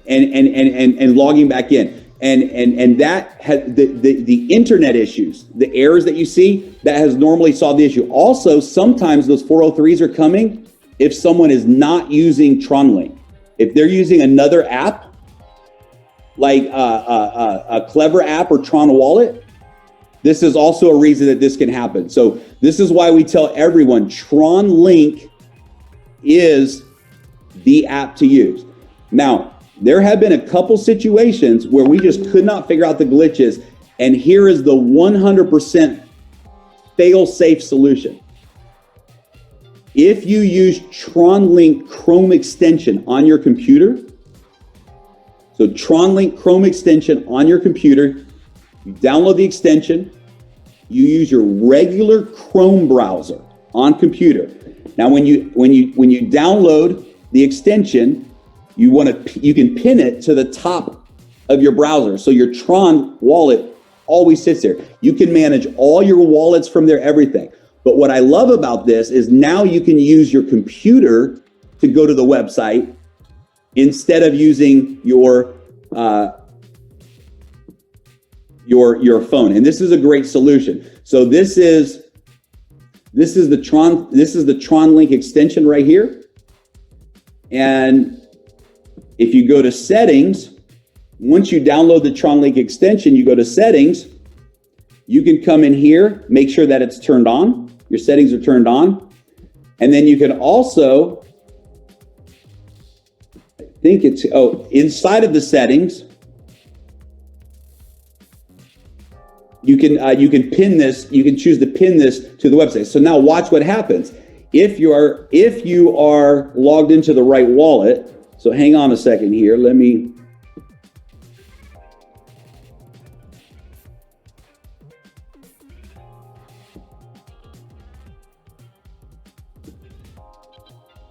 and logging back in. And that has the internet issues, the errors that you see, that has normally solved the issue. Also, sometimes those 403s are coming if someone is not using Tronlink. If they're using another app, like a Clever app or Tron Wallet, this is also a reason that this can happen. So this is why we tell everyone Tronlink is the app to use. Now, there have been a couple situations where we just could not figure out the glitches, and here is the 100% fail-safe solution. If you use Tronlink Chrome extension on your computer, so Tronlink Chrome extension on your computer, you download the extension, you use your regular Chrome browser on computer. Now, when you download the extension, you can pin it to the top of your browser. So your Tron wallet always sits there. You can manage all your wallets from there, everything. But what I love about this is now you can use your computer to go to the website instead of using your phone. And this is a great solution. So this is the Tronlink extension right here. And if you go to settings, once you download the Tronlink extension, you go to settings, you can come in here, make sure that it's turned on. Your settings are turned on. And then you can also, I think it's, inside of the settings, you can pin this, you can choose to pin this to the website. So now watch what happens. If you are logged into the right wallet, so hang on a second here.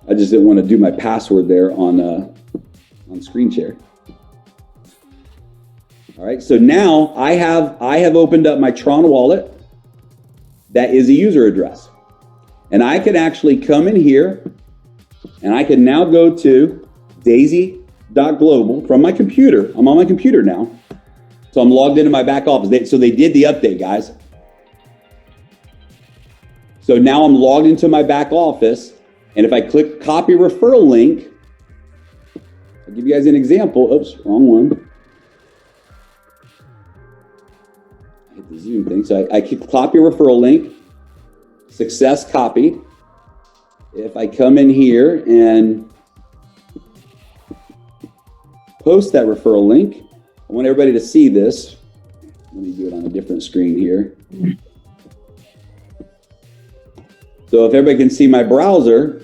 I just didn't want to do my password there on screen share. All right, so now I have opened up my Tron wallet. That is a user address. And I can actually come in here and I can now go to DAISY.global from my computer. I'm on my computer now. So I'm logged into my back office. So they did the update, guys. So now I'm logged into my back office. And if I click copy referral link, I'll give you guys an example. Oops, wrong one. I hit the Zoom thing. So I click copy referral link, success copied. If I come in here and post that referral link, I want everybody to see this. Let me do it on a different screen here. So if everybody can see my browser,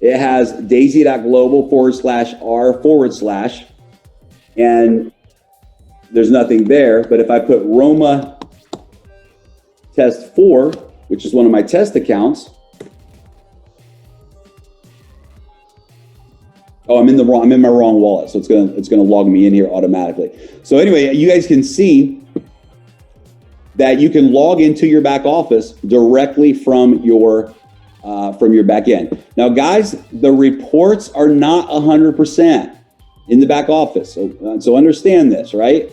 it has daisy.global/r/, and there's nothing there. But if I put Roma test 4, which is one of my test accounts, I'm in my wrong wallet, so it's gonna log me in here automatically. So anyway, you guys can see that you can log into your back office directly from your back end. Now, guys, the reports are not 100% in the back office, so understand this, right?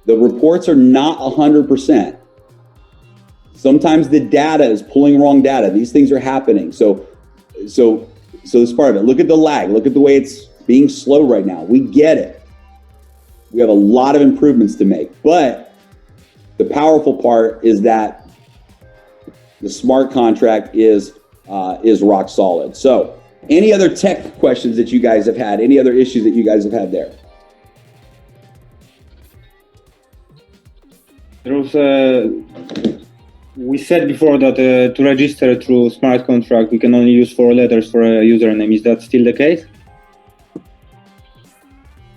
The reports are not 100%. Sometimes the data is pulling wrong data. These things are happening. So this part of it. Look at the lag. Look at the way it's being slow right now. We get it. We have a lot of improvements to make, but the powerful part is that the smart contract is rock solid. So Any other tech questions that you guys have had? Any other issues that you guys have had there? There was we said before that to register through smart contract, we can only use 4 letters for a username. Is that still the case?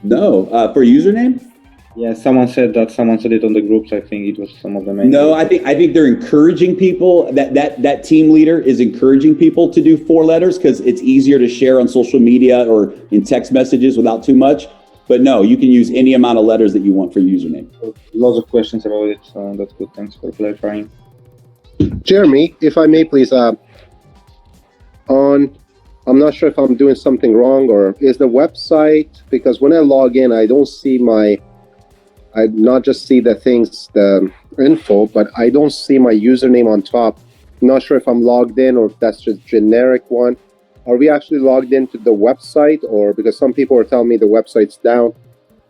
No, for username? Yeah, someone said that. Someone said it on the groups. I think it was some of the main. No, I think they're encouraging people. That team leader is encouraging people to do 4 letters because it's easier to share on social media or in text messages without too much. But no, you can use any amount of letters that you want for your username. Lots of questions about it, so that's good. Thanks for clarifying. Jeremy, if I may please, I'm not sure if I'm doing something wrong, or is the website, because when I log in, I don't see I not just see the info, but I don't see my username on top. I'm not sure if I'm logged in or if that's just generic one. Are we actually logged into the website, or because some people are telling me the website's down,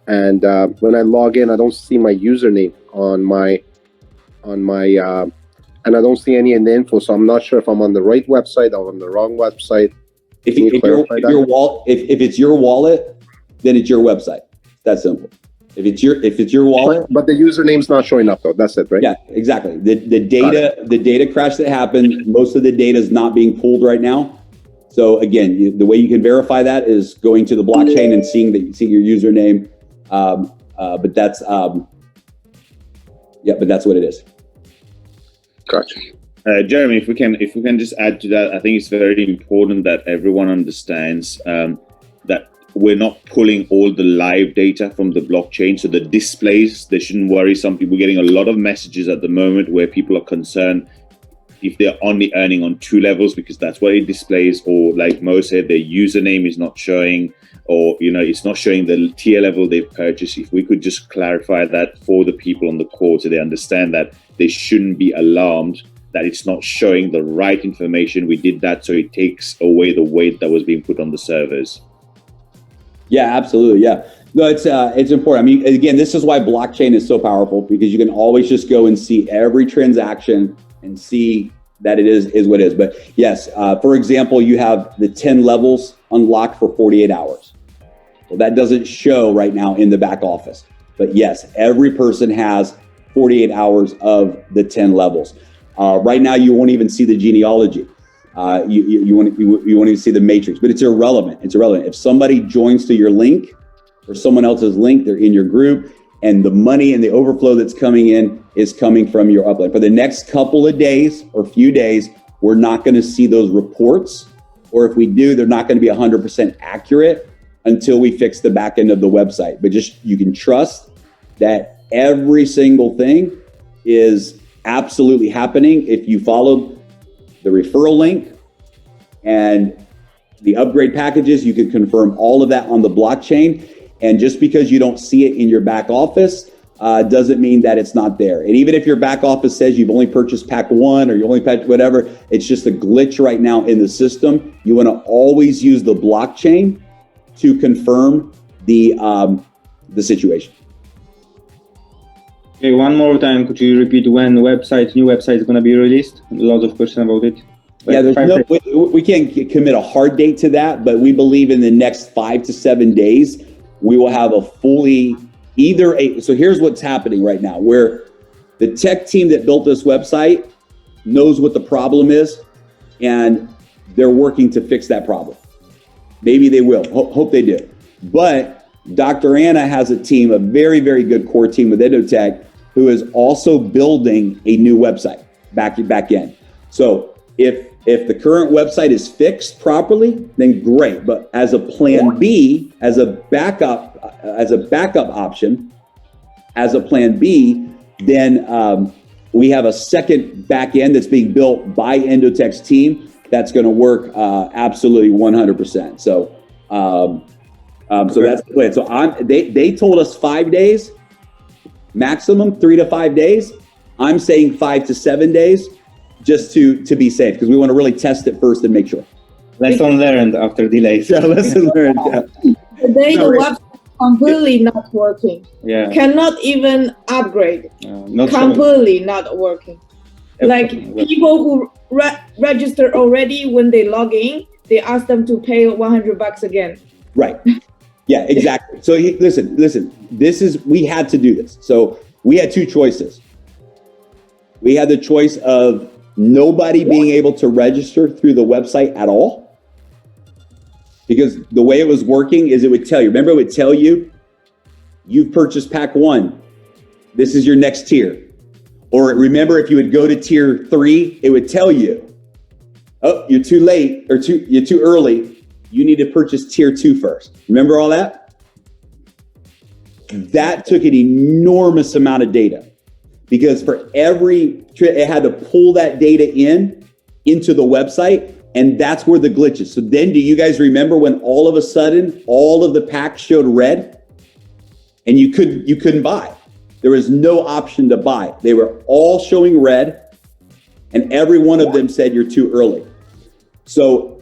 and when I log in, I don't see my username on my and I don't see any in the info, so I'm not sure if I'm on the right website or on the wrong website. If it's your wallet, then it's your website. That's simple. If it's your wallet, but the username's not showing up though. That's it, right? Yeah, exactly. The data crash that happened, most of the data is not being pulled right now. So again, the way you can verify that is going to the blockchain and seeing your username. But that's what it is. Gotcha. Jeremy, if we can just add to that, I think it's very important that everyone understands that we're not pulling all the live data from the blockchain. So the displays, they shouldn't worry. Some people are getting a lot of messages at the moment where people are concerned if they're only earning on 2 levels, because that's what it displays, or like Mo said, their username is not showing, or it's not showing the tier level they've purchased. If we could just clarify that for the people on the call so they understand that they shouldn't be alarmed that it's not showing the right information. We did that so it takes away the weight that was being put on the servers. Yeah, absolutely. Yeah. No, it's important. I mean, again, this is why blockchain is so powerful, because you can always just go and see every transaction and see that it is what it is. But yes, for example, you have the 10 levels unlocked for 48 hours. Well, that doesn't show right now in the back office. But yes, every person has 48 hours of the 10 levels. Right now, you won't even see the genealogy. You won't even see the matrix, but it's irrelevant. It's irrelevant. If somebody joins to your link or someone else's link, they're in your group, and the money and the overflow that's coming in is coming from your upline. For the next couple of days or few days, we're not going to see those reports, or if we do, they're not going to be 100% accurate until we fix the back end of the website. But just, you can trust that every single thing is absolutely happening. If you followed the referral link and the upgrade packages, you can confirm all of that on the blockchain. And just because you don't see it in your back office doesn't mean that it's not there. And even if your back office says you've only purchased pack 1 or you only packed whatever, it's just a glitch right now in the system. You want to always use the blockchain to confirm the situation. Okay, one more time, could you repeat when new website is going to be released? Lots of questions about it. Yeah, we can't commit a hard date to that, but we believe in the next 5 to 7 days, we will have a fully so here's what's happening right now, where the tech team that built this website knows what the problem is, and they're working to fix that problem. Maybe they will, hope they do. But Dr. Anna has a team, a very, very good core team with EduTech, who is also building a new website back end. So if the current website is fixed properly, then great. But as a plan B, as a backup option, then we have a second back end that's being built by EduTech's team that's going to work absolutely 100%. So that's the plan. So they told us 5 days, maximum 3 to 5 days. I'm saying 5 to 7 days, just to be safe, because we want to really test it first and make sure. Lesson learned after delays. Yeah, lesson learned. Yeah. Today the website completely not working. Yeah. Cannot even upgrade. Completely not working. Like people who register already, when they log in, they ask them to pay $100 again. Right. Yeah, exactly. So listen, we had to do this. So we had two choices. We had the choice of nobody being able to register through the website at all. Because the way it was working is it would tell you, remember it would tell you, you've purchased pack 1. This is your next tier. Or remember if you would go to tier 3, it would tell you, oh, you're too late or you're too early. You need to purchase tier 2 first. Remember all that? That took an enormous amount of data because for it had to pull that data into the website, and that's where the glitch is. So then do you guys remember when all of a sudden all of the packs showed red and you couldn't buy? There was no option to buy. They were all showing red and every one of them said you're too early. So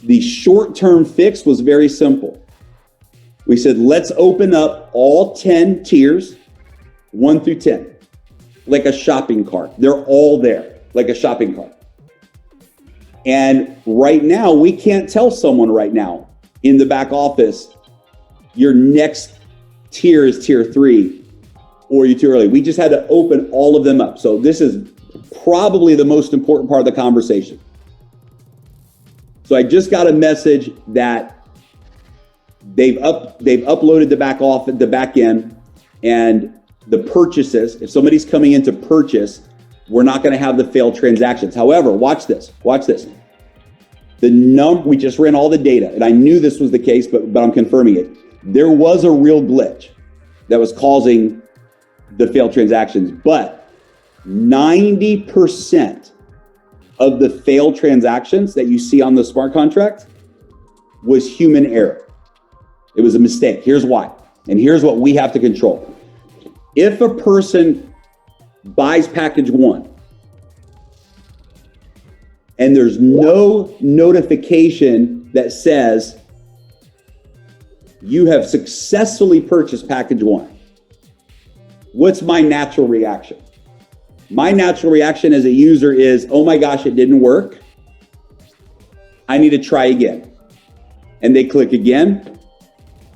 the short-term fix was very simple. We said, let's open up all 10 tiers, 1 through 10, like a shopping cart. They're all there, like a shopping cart. And right now, we can't tell someone right now in the back office, your next tier is tier 3, or you're too early. We just had to open all of them up. So this is probably the most important part of the conversation. So I just got a message that they've uploaded the back end and the purchases. If somebody's coming in to purchase, we're not going to have the failed transactions. However, watch this. We just ran all the data, and I knew this was the case, but I'm confirming it. There was a real glitch that was causing the failed transactions, but 90% of the failed transactions that you see on the smart contract was human error. It was a mistake. Here's why. And here's what we have to control. If a person buys package 1 and there's no notification that says you have successfully purchased package 1, what's my natural reaction? My natural reaction as a user is, oh my gosh, it didn't work. I need to try again. And they click again,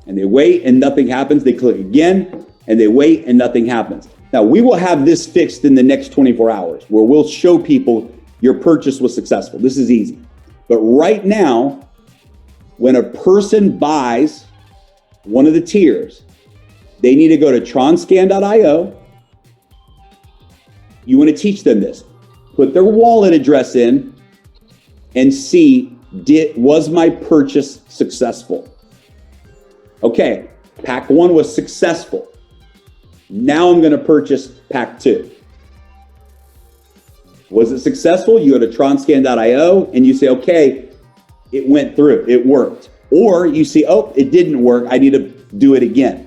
and they wait, and nothing happens. They click again, and they wait, and nothing happens. Now, we will have this fixed in the next 24 hours, where we'll show people your purchase was successful. This is easy. But right now, when a person buys one of the tiers, they need to go to tronscan.io. You want to teach them this. Put their wallet address in and see, was my purchase successful? Okay, pack 1 was successful. Now I'm going to purchase pack 2. Was it successful? You go to tronscan.io and you say, okay, it went through, it worked. Or you see, oh, it didn't work, I need to do it again.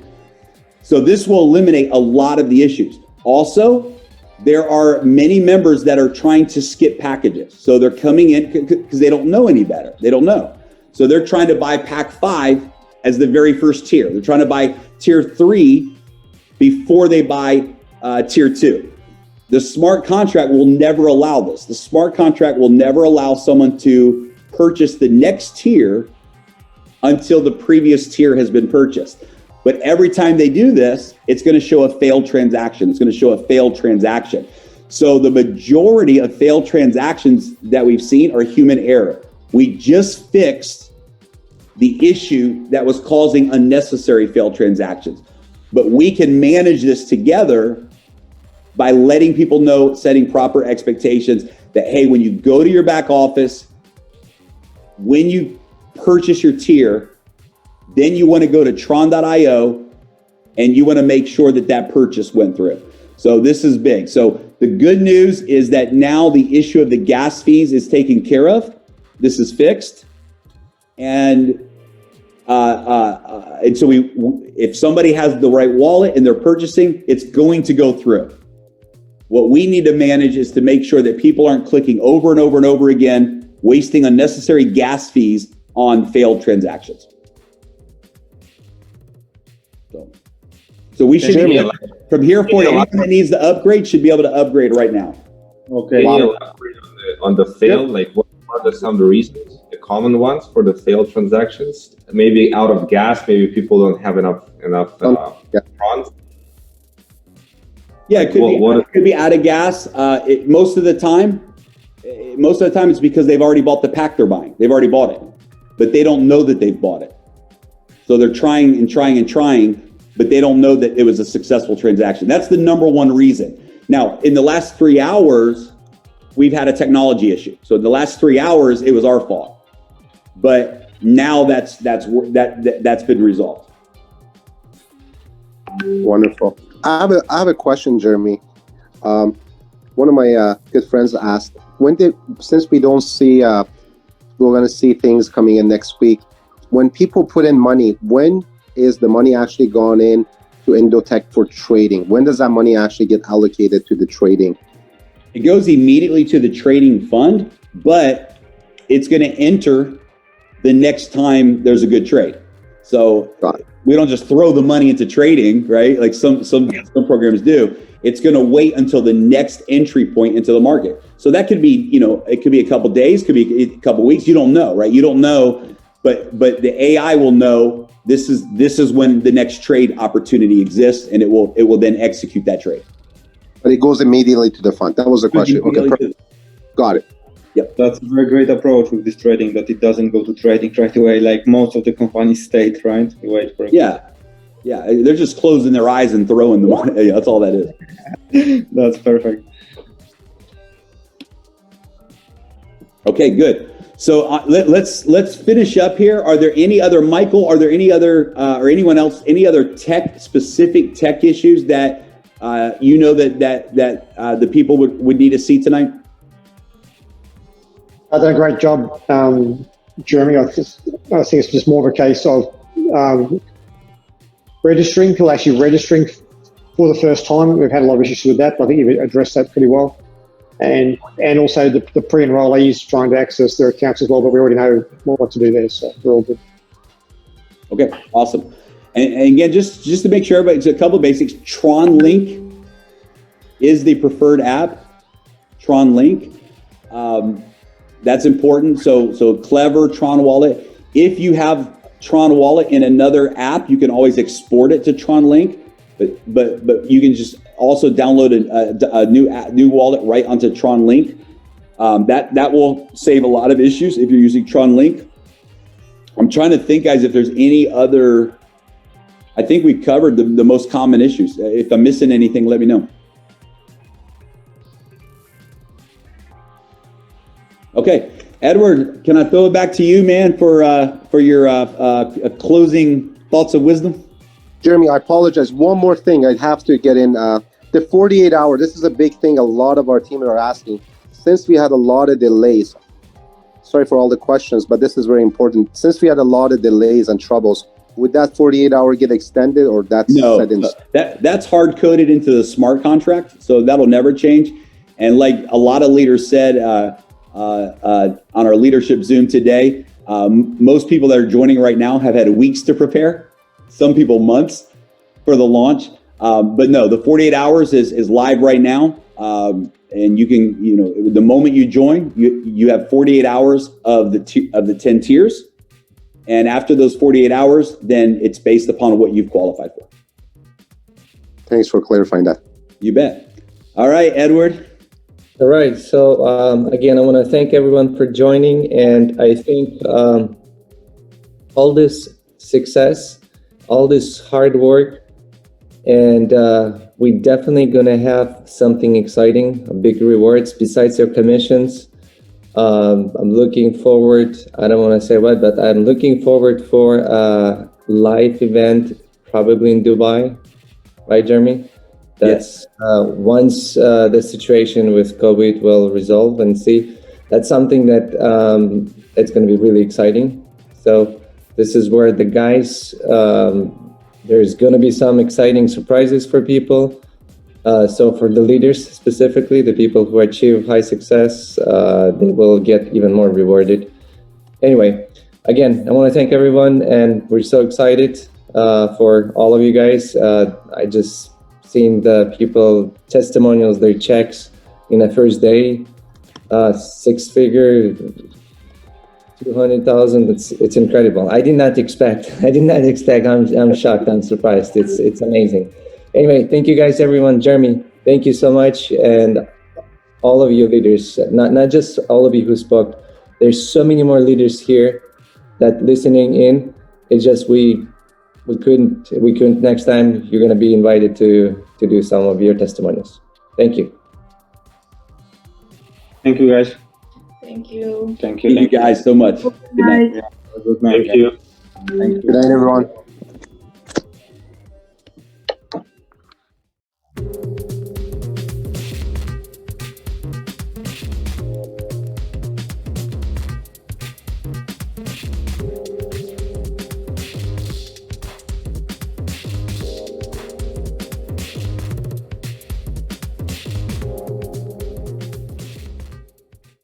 So this will eliminate a lot of the issues. Also, there are many members that are trying to skip packages. So they're coming in because they don't know any better. They don't know. So they're trying to buy pack 5 as the very first tier. They're trying to buy tier 3 before they buy tier 2. The smart contract will never allow this. The smart contract will never allow someone to purchase the next tier until the previous tier has been purchased. But every time they do this, it's going to show a failed transaction. It's going to show a failed transaction. So the majority of failed transactions that we've seen are human error. We just fixed the issue that was causing unnecessary failed transactions. But we can manage this together by letting people know, setting proper expectations that, hey, when you go to your back office, when you purchase your tier, then you want to go to tron.io and you want to make sure that that purchase went through. So this is big. So the good news is that now the issue of the gas fees is taken care of. This is fixed. And so if somebody has the right wallet and they're purchasing, it's going to go through. What we need to manage is to make sure that people aren't clicking over and over and over again, wasting unnecessary gas fees on failed transactions. So we should be, from here forward, anyone that needs to upgrade should be able to upgrade right now. Okay. Can you elaborate on the fail? Like, what are some of the reasons? The common ones for the failed transactions? Maybe out of gas, maybe people don't have enough Trons. Yeah, it could be out of gas. Most of the time, it's because they've already bought the pack they're buying. They've already bought it, but they don't know that they've bought it. So they're trying and trying and trying, but they don't know that it was a successful transaction. That's the number one reason. Now, in the last 3 hours, we've had a technology issue. So in the last 3 hours, it was our fault. But now that's been resolved. Wonderful. I have a question, Jeremy. One of my good friends asked, since we don't see, we're going to see things coming in next week. When people put in money, when is the money actually gone in to Indotech for trading? When does that money actually get allocated to the trading? It goes immediately to the trading fund, but it's going to enter the next time there's a good trade. So we don't just throw the money into trading, right? Like some programs do. It's going to wait until the next entry point into the market. So that could be, it could be a couple days, could be a couple weeks. You don't know, right? You don't know, but the AI will know this is when the next trade opportunity exists, and it will then execute that trade. But it goes immediately to the fund. That was the question. Okay, got it. Yep. That's a very great approach with this trading, that it doesn't go to trading right away like most of the companies state, right? You wait for it. Yeah. They're just closing their eyes and throwing the money. That's all that is. That's perfect. Okay, good. So let's finish up here. Are there any other, Michael? Are there any other or anyone else? Any other specific tech issues that that the people would need to see tonight? I've done a great job, Jeremy. I think it's just more of a case of people actually registering for the first time. We've had a lot of issues with that, but I think you've addressed that pretty well. And also the pre-enrollees trying to access their accounts as well, but we already know what to do there, so we're all good. Okay, awesome. And again, just to make sure everybody, a couple of basics. Tronlink is the preferred app. Tronlink, that's important. So clever Tron Wallet. If you have Tron Wallet in another app, you can always export it to Tronlink. But you can just also download a new wallet right onto Tronlink. That will save a lot of issues if you're using Tronlink. I'm trying to think, guys, if there's any other. I think we covered the most common issues. If I'm missing anything, let me know. Okay, Edward, can I throw it back to you, man, for your closing thoughts of wisdom? Jeremy, I apologize. One more thing I have to get in. The 48-hour, this is a big thing a lot of our team are asking. Since we had a lot of delays, sorry for all the questions, but this is very important. Since we had a lot of delays and troubles, would that 48-hour get extended, or that's set in? That's hard-coded into the smart contract, so that'll never change. And like a lot of leaders said on our leadership Zoom today, most people that are joining right now have had weeks to prepare, some people months for the launch. But no, the 48 hours is live right now. And you can, the moment you join, you have 48 hours of the 10 tiers. And after those 48 hours, then it's based upon what you've qualified for. Thanks for clarifying that. You bet. All right, Edward. All right. So again, I want to thank everyone for joining. And I think all this success, all this hard work, and we definitely going to have something exciting, big rewards besides your commissions. I'm looking forward, I don't want to say what, but I'm looking forward for a live event, probably in Dubai, right, Jeremy? That's once the situation with COVID will resolve and see. That's something that it's going to be really exciting. So this is where the guys, there's going to be some exciting surprises for people. So for the leaders specifically, the people who achieve high success, they will get even more rewarded. Anyway, again, I want to thank everyone, and we're so excited for all of you guys. I just seen the people testimonials, their checks in the first day, 6-figure, $2 200,000. It's incredible. I did not expect. I'm shocked. I'm surprised. It's amazing. Anyway, thank you guys, everyone. Jeremy, thank you so much, and all of you leaders. Not just all of you who spoke. There's so many more leaders here that listening in. It's just we couldn't. Next time you're gonna be invited to do some of your testimonials. Thank you. Thank you, guys. Thank you. Thank you guys so much. Good night. Good night. Good night, everyone.